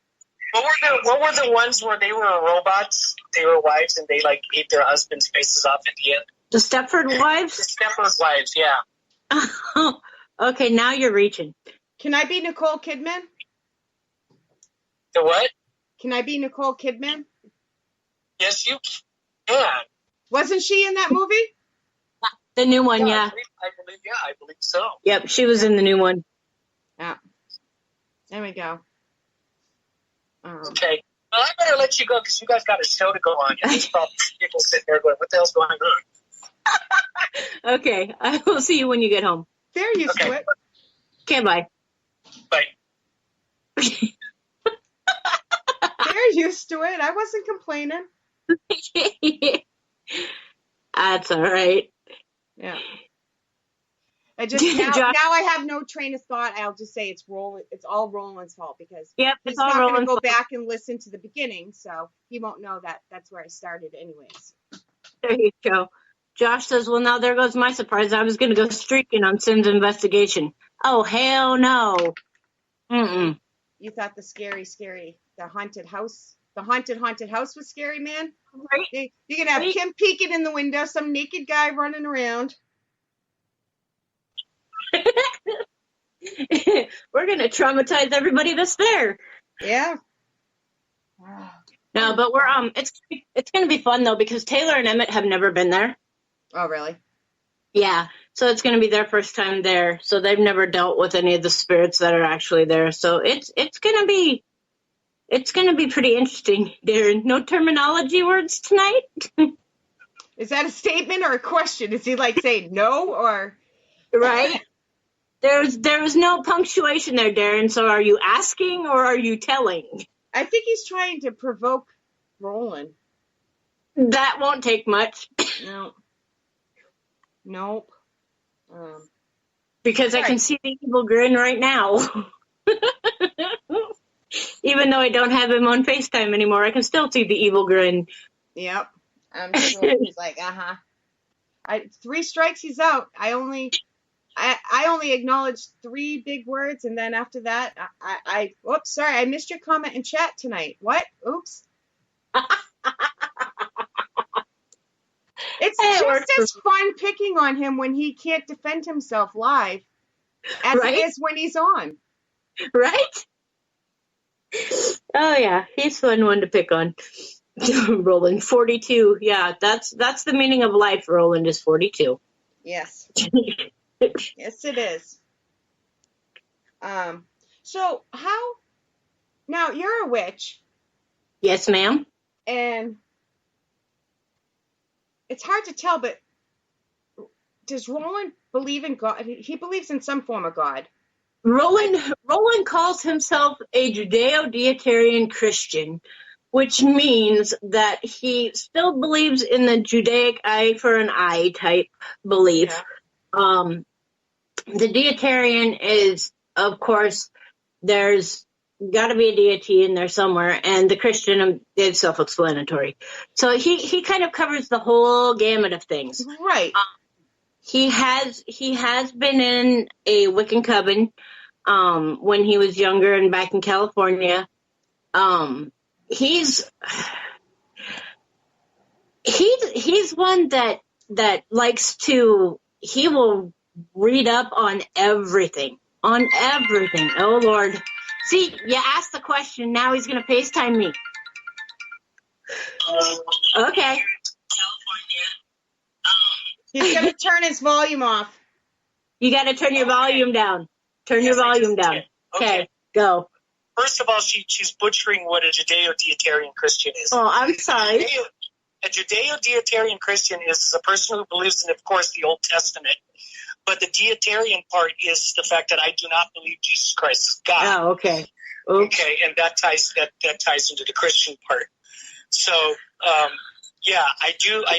What were the ones where they were robots? They were wives and they ate their husbands' faces off at the end. The Stepford Wives? The Stepford Wives, yeah. Okay, now you're reaching. Can I be Nicole Kidman? The what? Can I be Nicole Kidman? Yes, you can. Wasn't she in that movie? The new one, yeah. I believe so. Yep, she was in the new one. Yeah. There we go. Okay. Well, I better let you go because you guys got a show to go on. There's probably people sitting there going, what the hell's going on? Okay, I will see you when you get home. They're used to it. Okay, bye. Bye. They're used to it. I wasn't complaining. That's all right. Yeah. I just now I have no train of thought. I'll just say it's all Roland's fault because he's not going to go back and listen to the beginning, so he won't know that that's where I started anyways. There you go. Josh says, well, now there goes my surprise. I was going to go streaking on Sim's investigation. Oh, hell no. Mm-mm. You thought the haunted house was scary, man? Right. You're going to have Kim peeking in the window, some naked guy running around. We're going to traumatize everybody that's there. Yeah. No, but we're it's going to be fun though because Taylor and Emmett have never been there. Oh, really? Yeah. So it's going to be their first time there. So they've never dealt with any of the spirits that are actually there. So it's going to be pretty interesting. Darren, no terminology words tonight? Is that a statement or a question? Is he saying no or right? There was no punctuation there, Darren. So are you asking or are you telling? I think he's trying to provoke Roland. That won't take much. No. Nope. Because I can see the evil grin right now. Even though I don't have him on FaceTime anymore, I can still see the evil grin. Yep. I'm sure he's like, 3 strikes, he's out. I only acknowledged 3 big words, and then after that, oops, sorry, I missed your comment in chat tonight. What? Oops. It's just as fun picking on him when he can't defend himself live as it is when he's on. Right? Oh, yeah. He's a fun one to pick on. Roland, 42. Yeah, that's the meaning of life, Roland, is 42. Yes. Yes, it is. So now you're a witch. Yes, ma'am. And it's hard to tell, but does Roland believe in God? He believes in some form of God. Roland calls himself a Judeo-Deitarian Christian, which means that he still believes in the Judaic eye for an eye type belief. The Deitarian is, of course, there's got to be a deity in there somewhere, and the Christian is self-explanatory. So he kind of covers the whole gamut of things. Right. He has been in a Wiccan coven when he was younger and back in California. He's one that likes to. He will read up on everything. Oh Lord! See, you asked the question. Now he's going to FaceTime me. Okay. He's going to turn his volume off. You got to turn your volume down. Turn your volume down. Okay, go. First of all, she's butchering what a Judeo-Deitarian Christian is. Oh, I'm sorry. A Judeo-Deitarian Christian is a person who believes in, of course, the Old Testament. But the Deitarian part is the fact that I do not believe Jesus Christ is God. Oh, okay. Oops. Okay, and that ties into the Christian part. So, yeah, I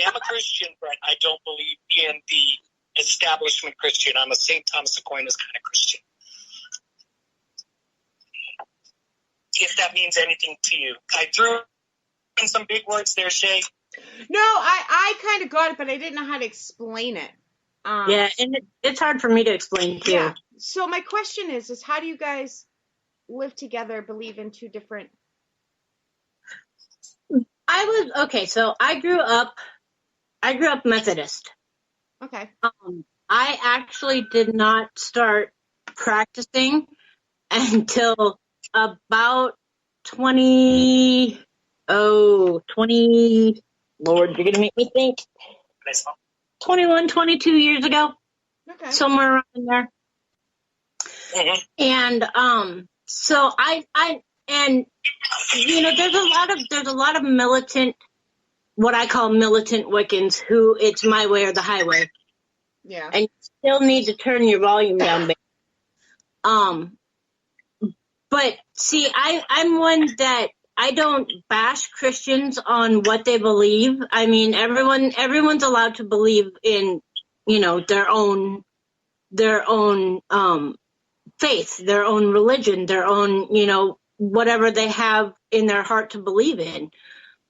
am a Christian, but I don't believe in the establishment Christian. I'm a St. Thomas Aquinas kind of Christian. If that means anything to you. I threw in some big words there, Shay. No, I kind of got it, but I didn't know how to explain it. Yeah, and it's hard for me to explain too. Yeah. So my question is how do you guys live together, believe in two different? So I grew up Methodist. Okay. I actually did not start practicing until about 20, Lord, you're going to make me think. 21, 22 years ago. Okay. Somewhere around there. Mm-hmm. And so there's a lot of militant, what I call militant Wiccans who it's my way or the highway. Yeah. And you still need to turn your volume down. But see, I'm one that I don't bash Christians on what they believe. I mean, everyone's allowed to believe in, their own faith, their own religion, their own, whatever they have in their heart to believe in.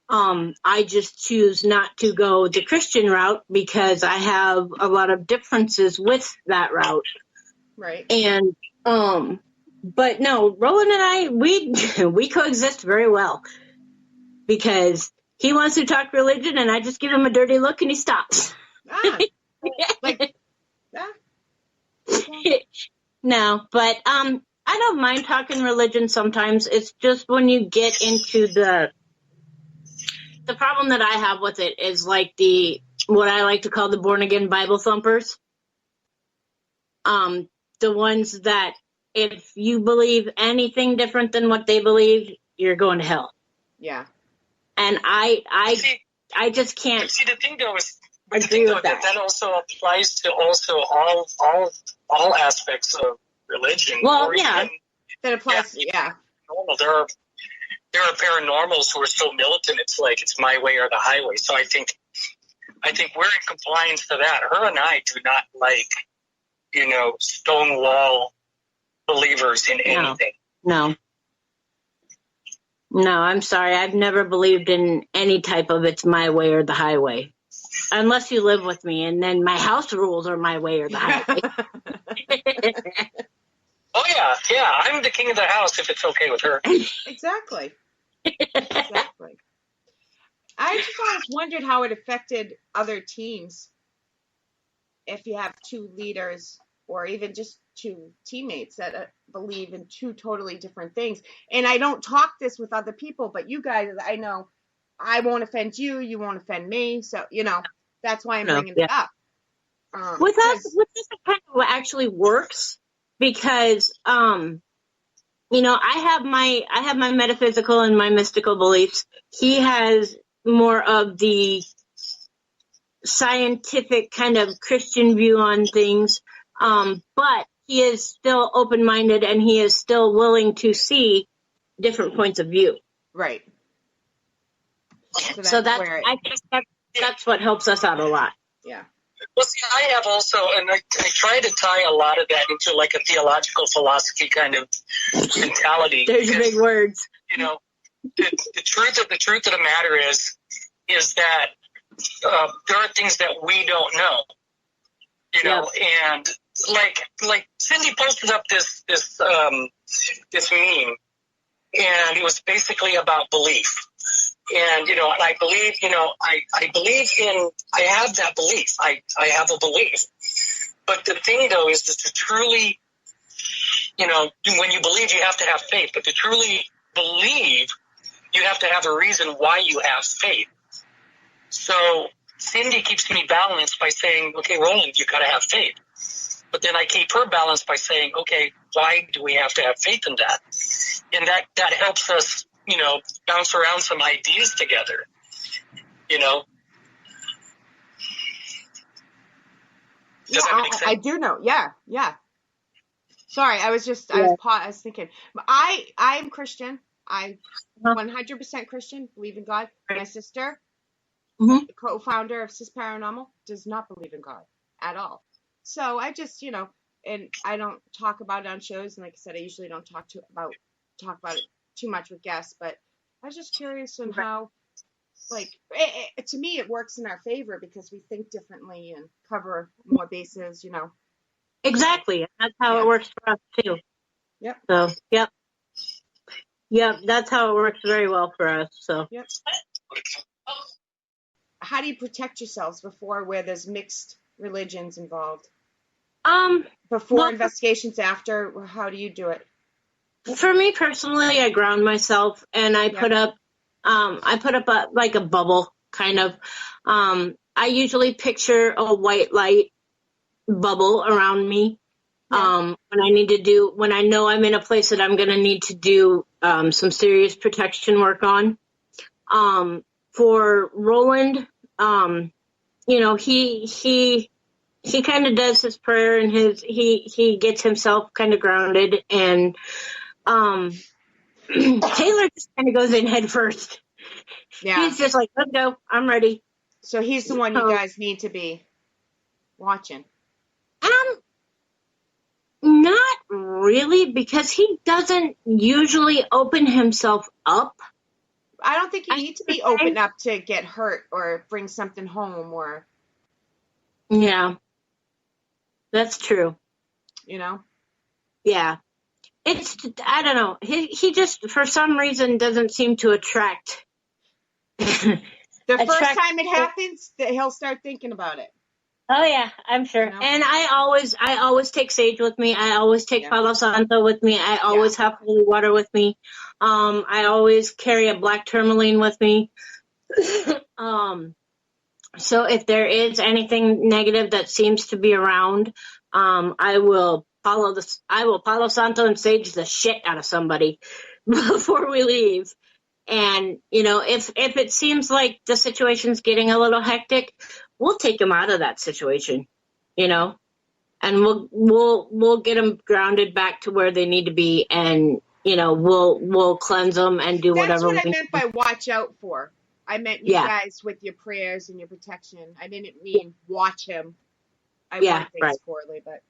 I just choose not to go the Christian route because I have a lot of differences with that route. Right. And, but no, Roland and I, we coexist very well because he wants to talk religion and I just give him a dirty look and he stops. No, but I don't mind talking religion sometimes. It's just when you get into the problem that I have with it is like what I like to call the born again Bible thumpers. The ones that if you believe anything different than what they believe, you're going to hell. Yeah. And I just can't. See, the thing though is, that also applies to also all aspects of religion. Well, yeah. That applies. Yeah. Normal. There are paranormals who are so militant. It's like it's my way or the highway. So I think we're in compliance to that. Her and I do not like, stonewall believers in anything. No, I'm sorry. I've never believed in any type of it's my way or the highway. Unless you live with me, and then my house rules are my way or the highway. Oh, yeah. I'm the king of the house if it's okay with her. Exactly. I just always wondered how it affected other teams if you have two leaders or even just two teammates that believe in two totally different things. And I don't talk this with other people, but you guys, I know I won't offend you, you won't offend me. So, that's why I'm bringing it up. With us, it kind of actually works because, I have my metaphysical and my mystical beliefs. He has more of the scientific kind of Christian view on things. But he is still open-minded and he is still willing to see different points of view. Right. So I guess that's what helps us out a lot. Yeah. Well, see, I have also, and I try to tie a lot of that into like a theological philosophy kind of mentality. There's big words. You know, the truth of the matter is that there are things that we don't know. You know, and like Cindy posted up this meme, and it was basically about belief. And, and I believe, I believe I have that belief. I have a belief. But the thing, though, is to truly, when you believe, you have to have faith. But to truly believe, you have to have a reason why you have faith. So Cindy keeps me balanced by saying, okay, Roland, you got to have faith. But then I keep her balanced by saying, okay, why do we have to have faith in that? And that helps us, bounce around some ideas together, Does that make sense? I do know. Yeah. Sorry, I was thinking. I'm Christian. I'm 100% Christian, believe in God. My sister, co-founder of Sis Paranormal, does not believe in God at all. So I just, and I don't talk about it on shows. And like I said, I usually don't talk about it too much with guests, but I was just curious on how, to me, it works in our favor because we think differently and cover more bases, Exactly. That's how it works for us too. Yep. So, yep, that's how it works very well for us. So. Yep. How do you protect yourselves where there's mixed religions involved? Before investigations, after, how do you do it? For me personally, I ground myself and I put up a bubble kind of. I usually picture a white light bubble around me. When I know I'm in a place that I'm going to need to do some serious protection work on. For Roland, he kind of does his prayer and he gets himself kind of grounded, and Taylor just kind of goes in head first. Yeah. He's just like, let's go, I'm ready. So he's the one you guys need to be watching. Not really, because he doesn't usually open himself up. I don't think you need to be open up to get hurt or bring something home or. Yeah. That's true. Yeah. I don't know. He just, for some reason, doesn't seem to attract. The first time it happens, he'll start thinking about it. Oh yeah, I'm sure. And I always take sage with me. I always take Palo Santo with me. I always have holy water with me. I always carry a black tourmaline with me. So if there is anything negative that seems to be around, I will Palo Santo and sage the shit out of somebody before we leave. And, if it seems like the situation's getting a little hectic, we'll take them out of that situation, and we'll get them grounded back to where they need to be, and, we'll cleanse them and do whatever. That's what I meant by watch out for. I meant you guys with your prayers and your protection. I didn't mean watch him. I word things poorly, but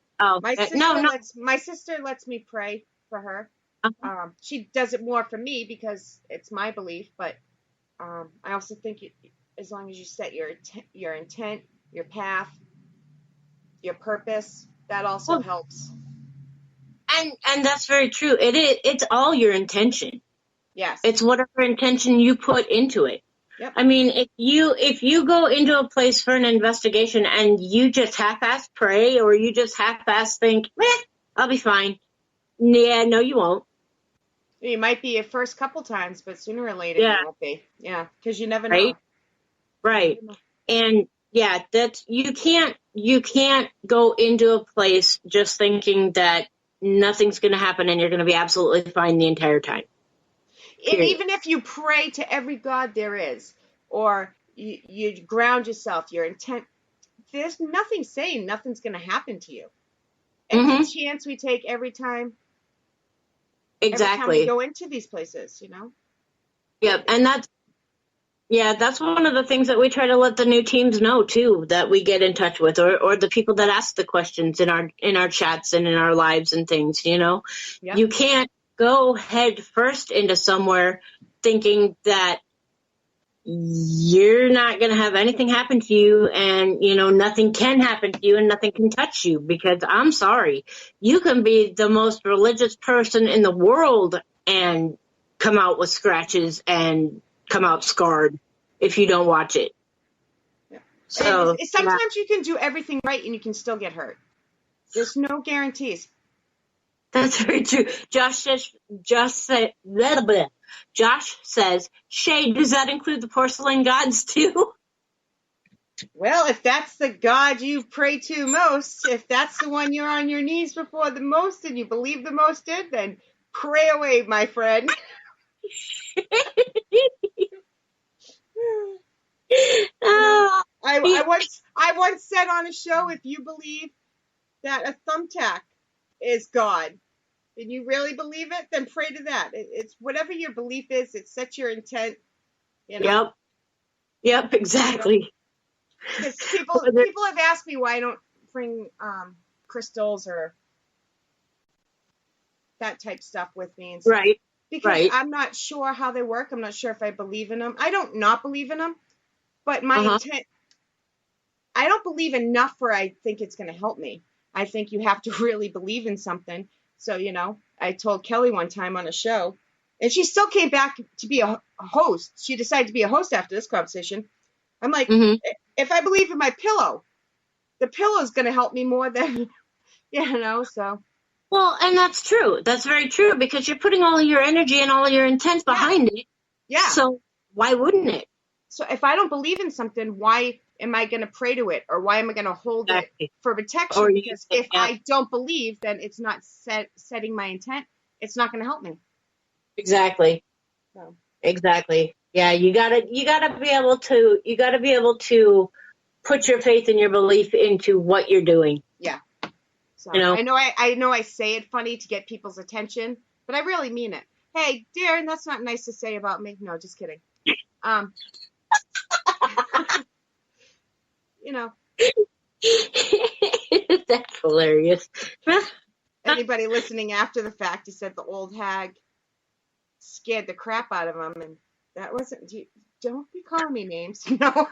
my sister lets me pray for her. She does it more for me because it's my belief, but I also think as long as you set your intent, your path, your purpose, that also helps. And that's very true. It's all your intention. Yes. It's whatever intention you put into it. Yep. I mean, if you go into a place for an investigation and you just half-ass pray or you just half-ass think, I'll be fine. Yeah, no, you won't. You might be your first couple times, but sooner or later you won't be. Yeah, because you never know. Right. And that's you can't go into a place just thinking that nothing's going to happen and you're going to be absolutely fine the entire time. And even if you pray to every God there is, or you ground yourself, your intent, there's nothing saying nothing's going to happen to you. It's a chance we take every time. Exactly. Every time we go into these places, Yep, and Yeah, that's one of the things that we try to let the new teams know too, that we get in touch with, or the people that ask the questions in our chats and in our lives and things. Yep. You can't go head first into somewhere thinking that you're not going to have anything happen to you, and nothing can happen to you and nothing can touch you, because I'm sorry, you can be the most religious person in the world and come out with scratches and come out scarred if you don't watch it. Yeah. So and sometimes you can do everything right and you can still get hurt. There's no guarantees. That's very true. Josh says, Shay, does that include the porcelain gods too? Well, if that's the God you pray to most, if that's the one you're on your knees before the most and you believe the most in, then pray away, my friend. I once said on a show, if you believe that a thumbtack is God, and you really believe it, then pray to that. It's whatever your belief is. It sets your intent. Yep, exactly. Because people have asked me why I don't bring crystals or that type stuff with me. And stuff. Right. Because I'm not sure how they work. I'm not sure if I believe in them. I don't not believe in them, but my intent, I don't believe enough where I think it's going to help me. I think you have to really believe in something. So, I told Kelly one time on a show, and she still came back to be a host. She decided to be a host after this conversation. I'm like, if I believe in my pillow, the pillow is going to help me more than, so. Well, and that's true. That's very true, because you're putting all of your energy and all of your intent behind it. Yeah. So why wouldn't it? So if I don't believe in something, why am I going to pray to it, or why am I going to hold it for protection? Because if I don't believe, then it's not setting my intent. It's not going to help me. Exactly. So. Exactly. Yeah, you gotta be able to put your faith and your belief into what you're doing. Yeah. So I know I say it funny to get people's attention, but I really mean it. Hey, Darren, that's not nice to say about me. No, just kidding. That's hilarious. Anybody listening after the fact, he said the old hag scared the crap out of him, and that wasn't. Don't be calling me names. No.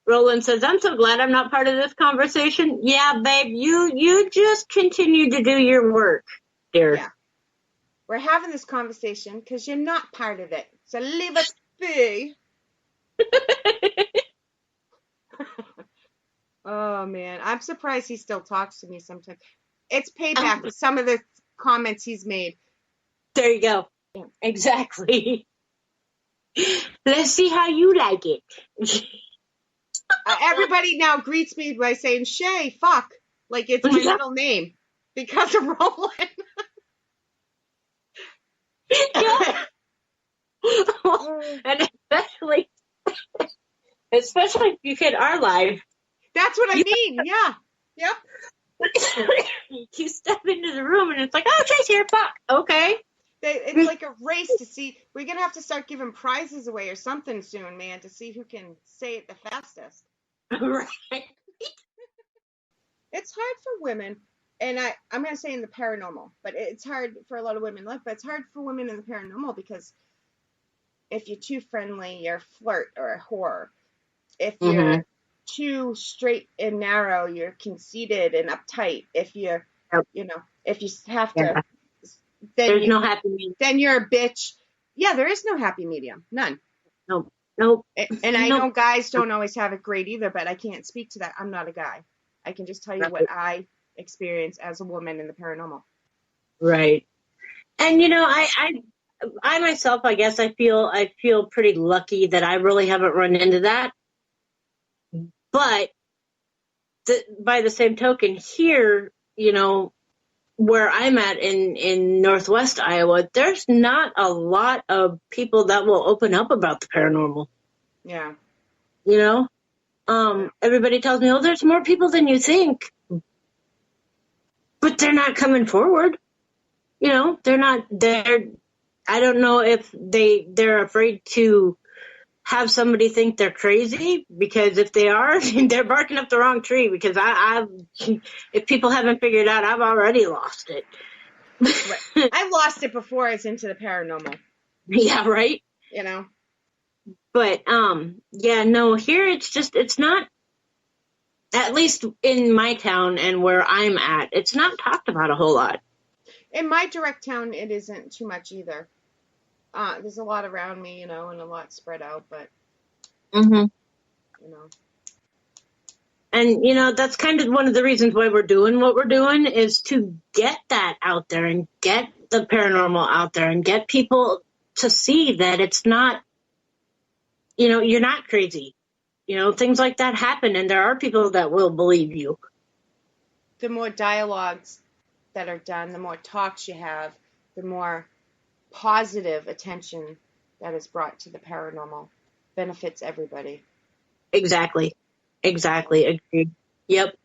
Roland says, I'm so glad I'm not part of this conversation. Yeah, babe, you just continue to do your work, dear. Yeah. We're having this conversation because you're not part of it. So leave us be. Oh, man. I'm surprised he still talks to me sometimes. It's payback for some of the comments he's made. There you go. Yeah. Exactly. Let's see how you like it. Everybody now greets me by saying, Shay, fuck, like it's my middle name because of Roland. And especially if you hit our live. That's what I mean, yeah. Yep. You step into the room and it's like, oh, Shay's here, fuck, okay. It's like a race to see. We're going to have to start giving prizes away or something soon, man, to see who can say it the fastest. Right. It's hard for women, and I'm going to say in the paranormal, but it's hard for a lot of women left, but it's hard for women in the paranormal because if you're too friendly, you're a flirt or a whore. If you're too straight and narrow, you're conceited and uptight. If you're, if you have to... There's no happy medium. Then you're a bitch. Yeah, there is no happy medium. None. Nope. And I know guys don't always have it great either, but I can't speak to that. I'm not a guy. I can just tell you what I experience as a woman in the paranormal. Right. And I myself, I guess I feel pretty lucky that I really haven't run into that. But by the same token, here, where I'm at in Northwest Iowa, there's not a lot of people that will open up about the paranormal. Yeah. Everybody tells me, oh, there's more people than you think. But they're not coming forward. They're I don't know if they're afraid to have somebody think they're crazy, because if they are, they're barking up the wrong tree, because if people haven't figured out, I've already lost it. Right. I've lost it before it's into the paranormal. Yeah, right? You know? But, yeah, no, here it's not, at least in my town and where I'm at, it's not talked about a whole lot. In my direct town, it isn't too much either. There's a lot around me, and a lot spread out, but, And, that's kind of one of the reasons why we're doing what we're doing, is to get that out there and get the paranormal out there and get people to see that it's not, you're not crazy. Things like that happen, and there are people that will believe you. The more dialogues that are done, the more talks you have, the more positive attention that is brought to the paranormal benefits everybody. Exactly. Agreed. Yep.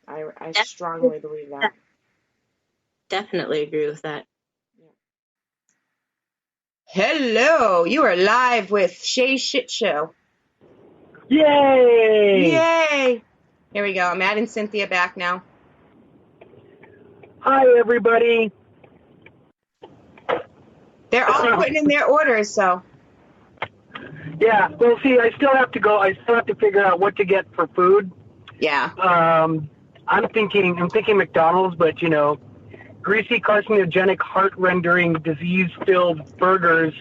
I strongly believe that. Definitely agree with that. Hello, you are live with Shay's Shit Show. Yay! Yay! Here we go. I'm adding Cynthia back now. Hi, everybody. They're all putting in their orders, so. Yeah, well, see, I still have to go. I still have to figure out what to get for food. Yeah. I'm thinking McDonald's, but, greasy, carcinogenic, heart-rendering, disease-filled burgers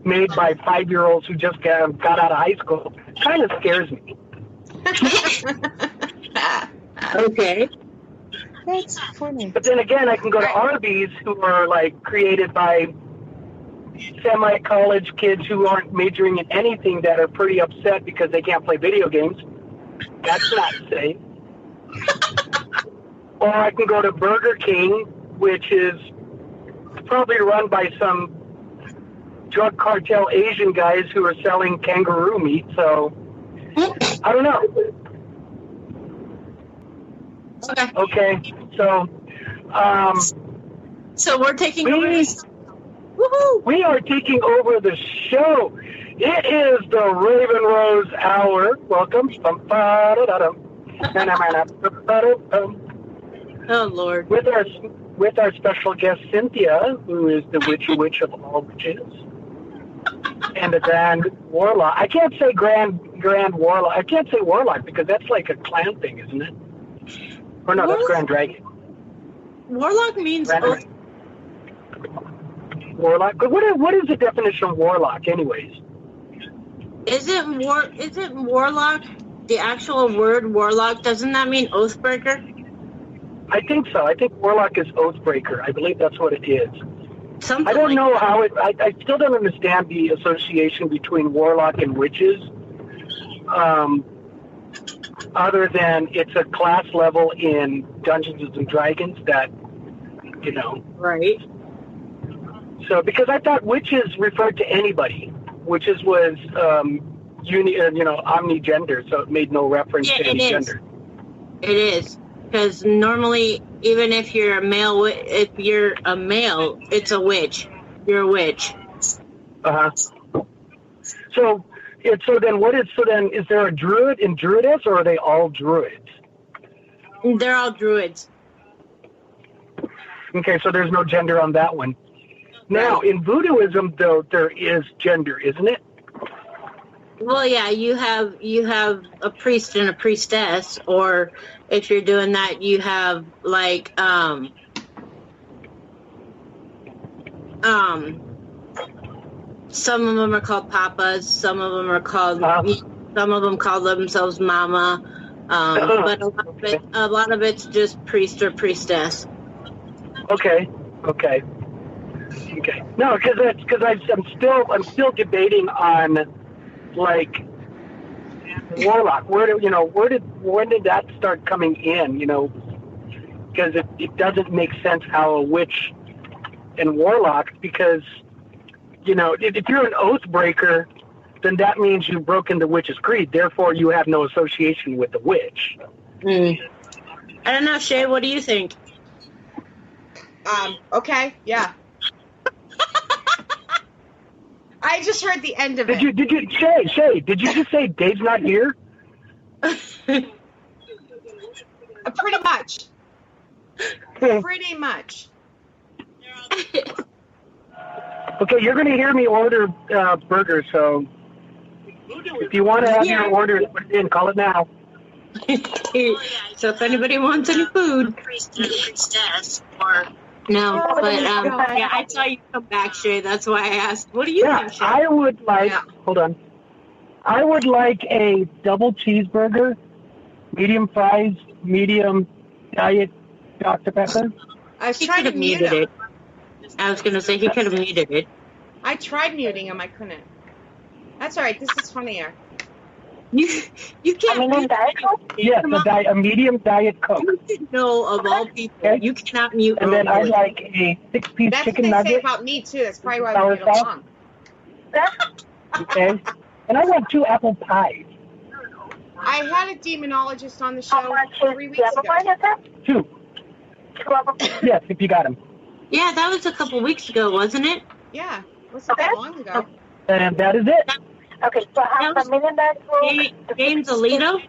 made by 5-year-olds who just got out of high school kind of scares me. Okay. That's funny. But then again, I can go to Arby's, who are, created by semi-college kids who aren't majoring in anything that are pretty upset because they can't play video games. That's not safe. Or I can go to Burger King, which is probably run by some drug cartel Asian guys who are selling kangaroo meat, so I don't know. Okay, so so we're taking over this. Woohoo! We are taking over the show. It is the Raven Rose Hour. Welcome. Oh Lord. With our special guest Cynthia, who is the witch of all witches, and the Grand Warlock. I can't say Grand Warlock. I can't say Warlock because that's like a clan thing, isn't it? Or no, that's Grand Dragon. Warlock means Warlock. But what is the definition of Warlock, anyways? Isn't Warlock the actual word Warlock? Doesn't that mean Oathbreaker? I think so. I think Warlock is Oathbreaker. I believe that's what it is. I don't know how it. I still don't understand the association between Warlock and witches. Other than it's a class level in Dungeons and Dragons that, Right. So, because I thought witches referred to anybody. Witches was, omnigender, so it made no reference to any gender. It is. Because normally, even if you're a male, it's a witch. You're a witch. So then is there a druid and druidess, or are they all druids? They're all druids. Okay, so there's no gender on that one. Now, in voodooism, though, there is gender, isn't it? Well, yeah, you have a priest and a priestess, or if you're doing that, you have some of them are called papas, some of them call themselves mama, but a lot of it's just priest or priestess. Okay. No, because I'm still debating on Warlock. When did that start coming in? Because it doesn't make sense how a witch and Warlock, because if you're an Oathbreaker, then that means you've broken the witch's creed. Therefore, you have no association with the witch. I don't know, Shay. What do you think? Okay. Yeah. I just heard the end of it. Shay, did you just say Dave's not here? Pretty much. Pretty much. Okay, you're going to hear me order burgers, so if you want to have your orders put in, call it now. So if anybody wants any food. No, but yeah, I saw you come back, Shay. That's why I asked. What do you think, Shay? I would like, hold on. I would like a double cheeseburger, medium fries, medium diet Dr. Pepper. I tried to mute it. I was going to say he could have muted it. I tried muting him. I couldn't. That's all right. This is funnier. You can't mute Diet Coke? Yes, a medium Diet Coke. No, of all people, you cannot mute. And then I'd like a 6-piece That's chicken what they say nugget. about me, too. That's probably why we get along. Okay. And I want 2 apple pies. I had a demonologist on the show 3 weeks ago. 2. Yes, if you got them. Yeah, that was a couple weeks ago, wasn't it? Yeah, wasn't that long ago. And that is it. Okay, so have the million bag James Alito?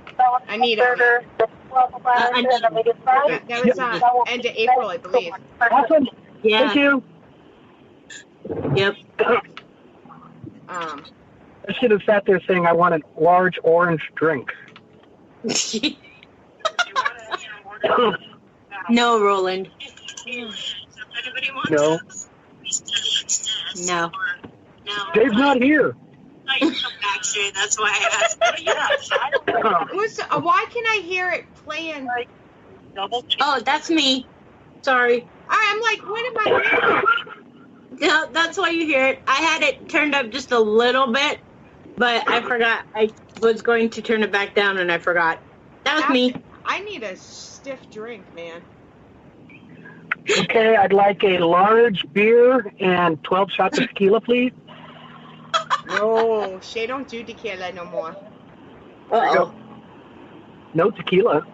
I need a burger, the 12 and a medium fry. That was end of April, I believe. Awesome. Yeah. Thank you. Yep. I should have sat there saying I want a large orange drink. No, Roland. No. No. Dave's not here. That's why I asked. Why can I hear it playing? Oh, that's me. Sorry. I'm like, what am I hearing? No, that's why you hear it. I had it turned up just a little bit, but I forgot. I was going to turn it back down, and I forgot. That was me. I need a stiff drink, man. Okay, I'd like a large beer and 12 shots of tequila, please. No, Shay don't do tequila no more. Uh-oh. No tequila.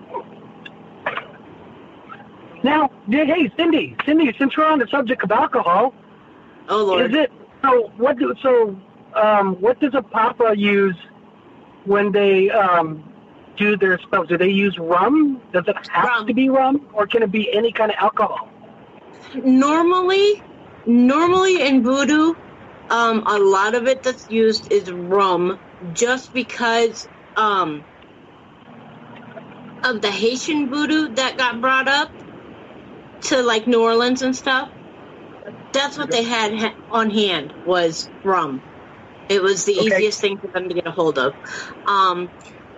Now, hey, Cindy, since we're on the subject of alcohol, oh Lord, is it what does a papa use when they do their spells? Do they use rum? Does it have to be rum, or can it be any kind of alcohol? Normally in voodoo, a lot of it that's used is rum, just because of the Haitian voodoo that got brought up to like New Orleans and stuff. That's what they had on hand was rum. It was the easiest thing for them to get a hold of.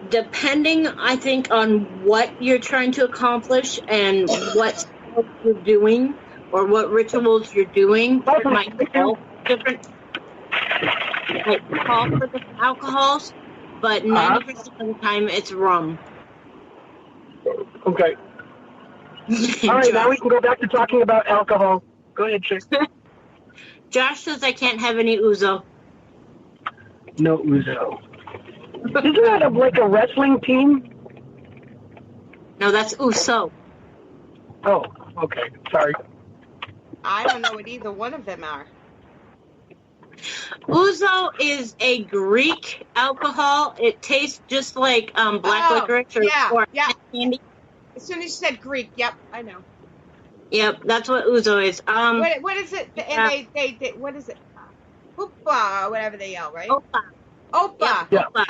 Depending, I think, on what you're trying to accomplish and what spells you're doing or what rituals you're doing, it might call different call for different alcohols, but 90% of the time it's rum. Okay. All right, now we can go back to talking about alcohol. Go ahead, Chick. Josh says I can't have any ouzo. No ouzo. Isn't that like a wrestling team? No, that's ouzo. Oh, okay. Sorry. I don't know what either one of them are. Ouzo is a Greek alcohol. It tastes just like black licorice or candy. As soon as you said Greek, yep, I know. Yep, that's what ouzo is. What is it? And they what is it? Hoopa, whatever they yell, right? Opa. Opa. Yeah. Opa.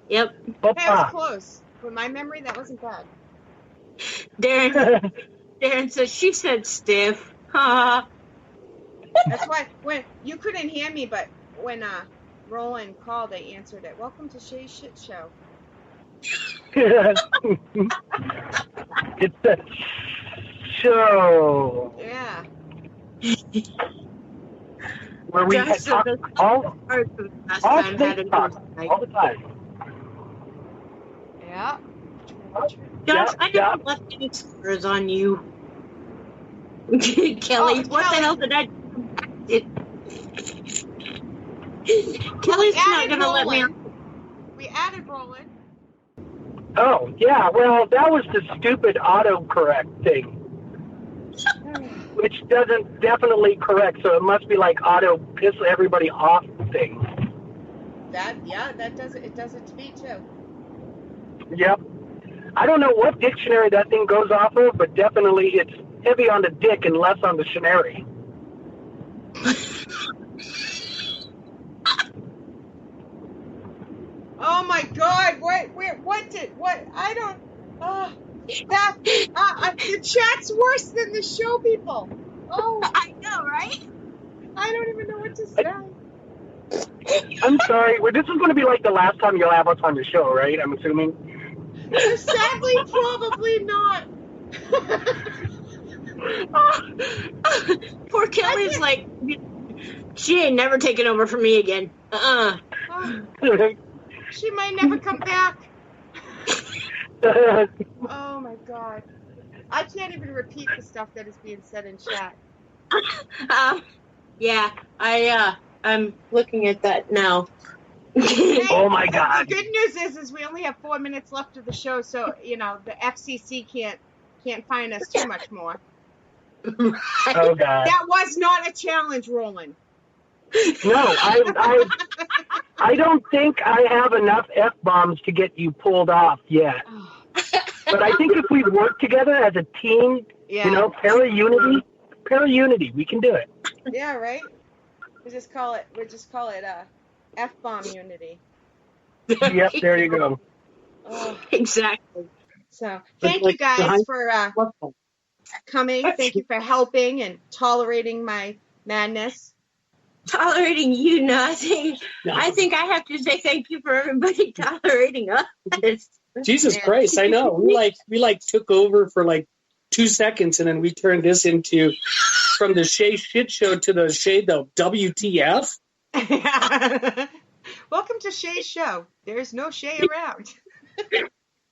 Yep. Hey, I was close. With my memory, that wasn't bad. Darren says she said stiff. That's why when you couldn't hear me, but when Roland called, I answered it. Welcome to Shay's Shit Show. It's a show. Yeah. Where we talk all the time. Yeah. Josh, I never left any scars on you. Kelly, what the hell did I do? Kelly's not going to let me. We added Roland. Oh, yeah. Well, that was the stupid autocorrect thing. Which doesn't definitely correct, so it must be like auto piss everybody off thing. That does it. It does it to me too. Yep. I don't know what dictionary that thing goes off of, but definitely it's heavy on the dick and less on the shenary. Oh my God! I don't. The chat's worse than the show, people. Oh, I know, right? I don't even know what to say. I'm sorry. Well, this is going to be like the last time you'll have us on the show, right? I'm assuming. Sadly, probably not. Poor Kelly's like, she ain't never taking over for me again. She might never come back. Oh my God. I can't even repeat the stuff that is being said in chat. Yeah, I'm looking at that now. Oh my God. The good news is we only have 4 minutes left of the show, so the FCC can't find us too much more. Oh God. That was not a challenge, Roland. No, I don't think I have enough F-bombs to get you pulled off yet. But I think if we work together as a team, para-unity, we can do it. Yeah, right? We'll just call it F-bomb unity. Yep, there you go. Exactly. So, thank you guys for coming. Thank you for helping and tolerating my madness. Tolerating you, nothing. I think I have to say thank you for everybody tolerating us. Jesus Christ, I know. We took over for 2 seconds, and then we turned this into from the Shay shit show to the Shay the WTF. Welcome to Shay's show. There's no Shay around.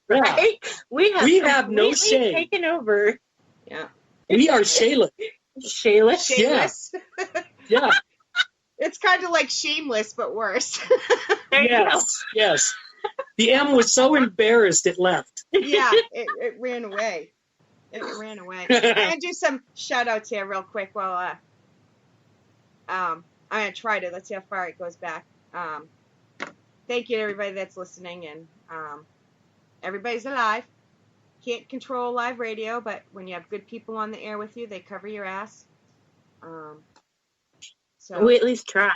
Right? We have no Shay taken over. Yeah. We are Shayless. Shayless? Shayless. Yeah. It's kind of like Shameless, but worse. Yes. The M was so embarrassed it left. Yeah, it ran away. I'm going to do some shout-outs here real quick while I'm going to try to. Let's see how far it goes back. Thank you to everybody that's listening, and everybody's alive. Can't control live radio, but when you have good people on the air with you, they cover your ass. So we at least try.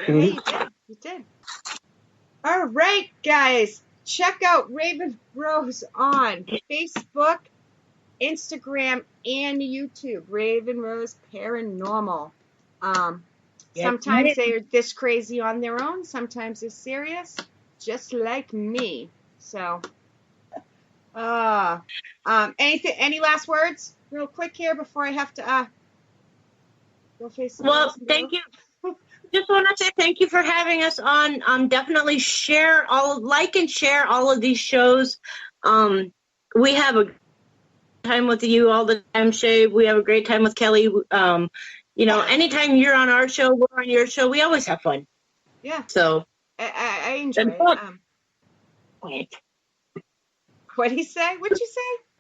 Yeah, you did. All right, guys. Check out Raven Rose on Facebook, Instagram, and YouTube. Raven Rose Paranormal. Sometimes they're this crazy on their own. Sometimes they're serious, just like me. So, any last words, real quick here before I have to go face. Well, thank you. Just want to say thank you for having us on. Definitely like and share all of these shows. We have a time with you all the time, Shay. We have a great time with Kelly. Anytime you're on our show, we're on your show. We always have fun. Yeah. So I enjoy it. What'd he say? What'd you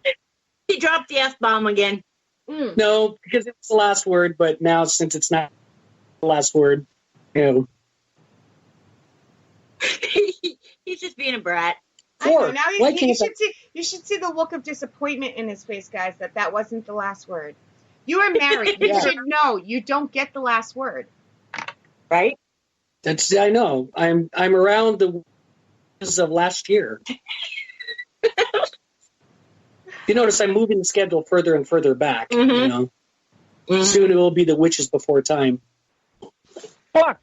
say? He dropped the F-bomb again. No, because it's the last word, but now since it's not the last word, He's just being a brat. I know. Now you should see the look of disappointment in his face, guys, that wasn't the last word. You are married. You should know you don't get the last word. Right? I know. I'm around the of last year. You notice I'm moving the schedule further and further back. Soon it will be the witches before time. Fuck.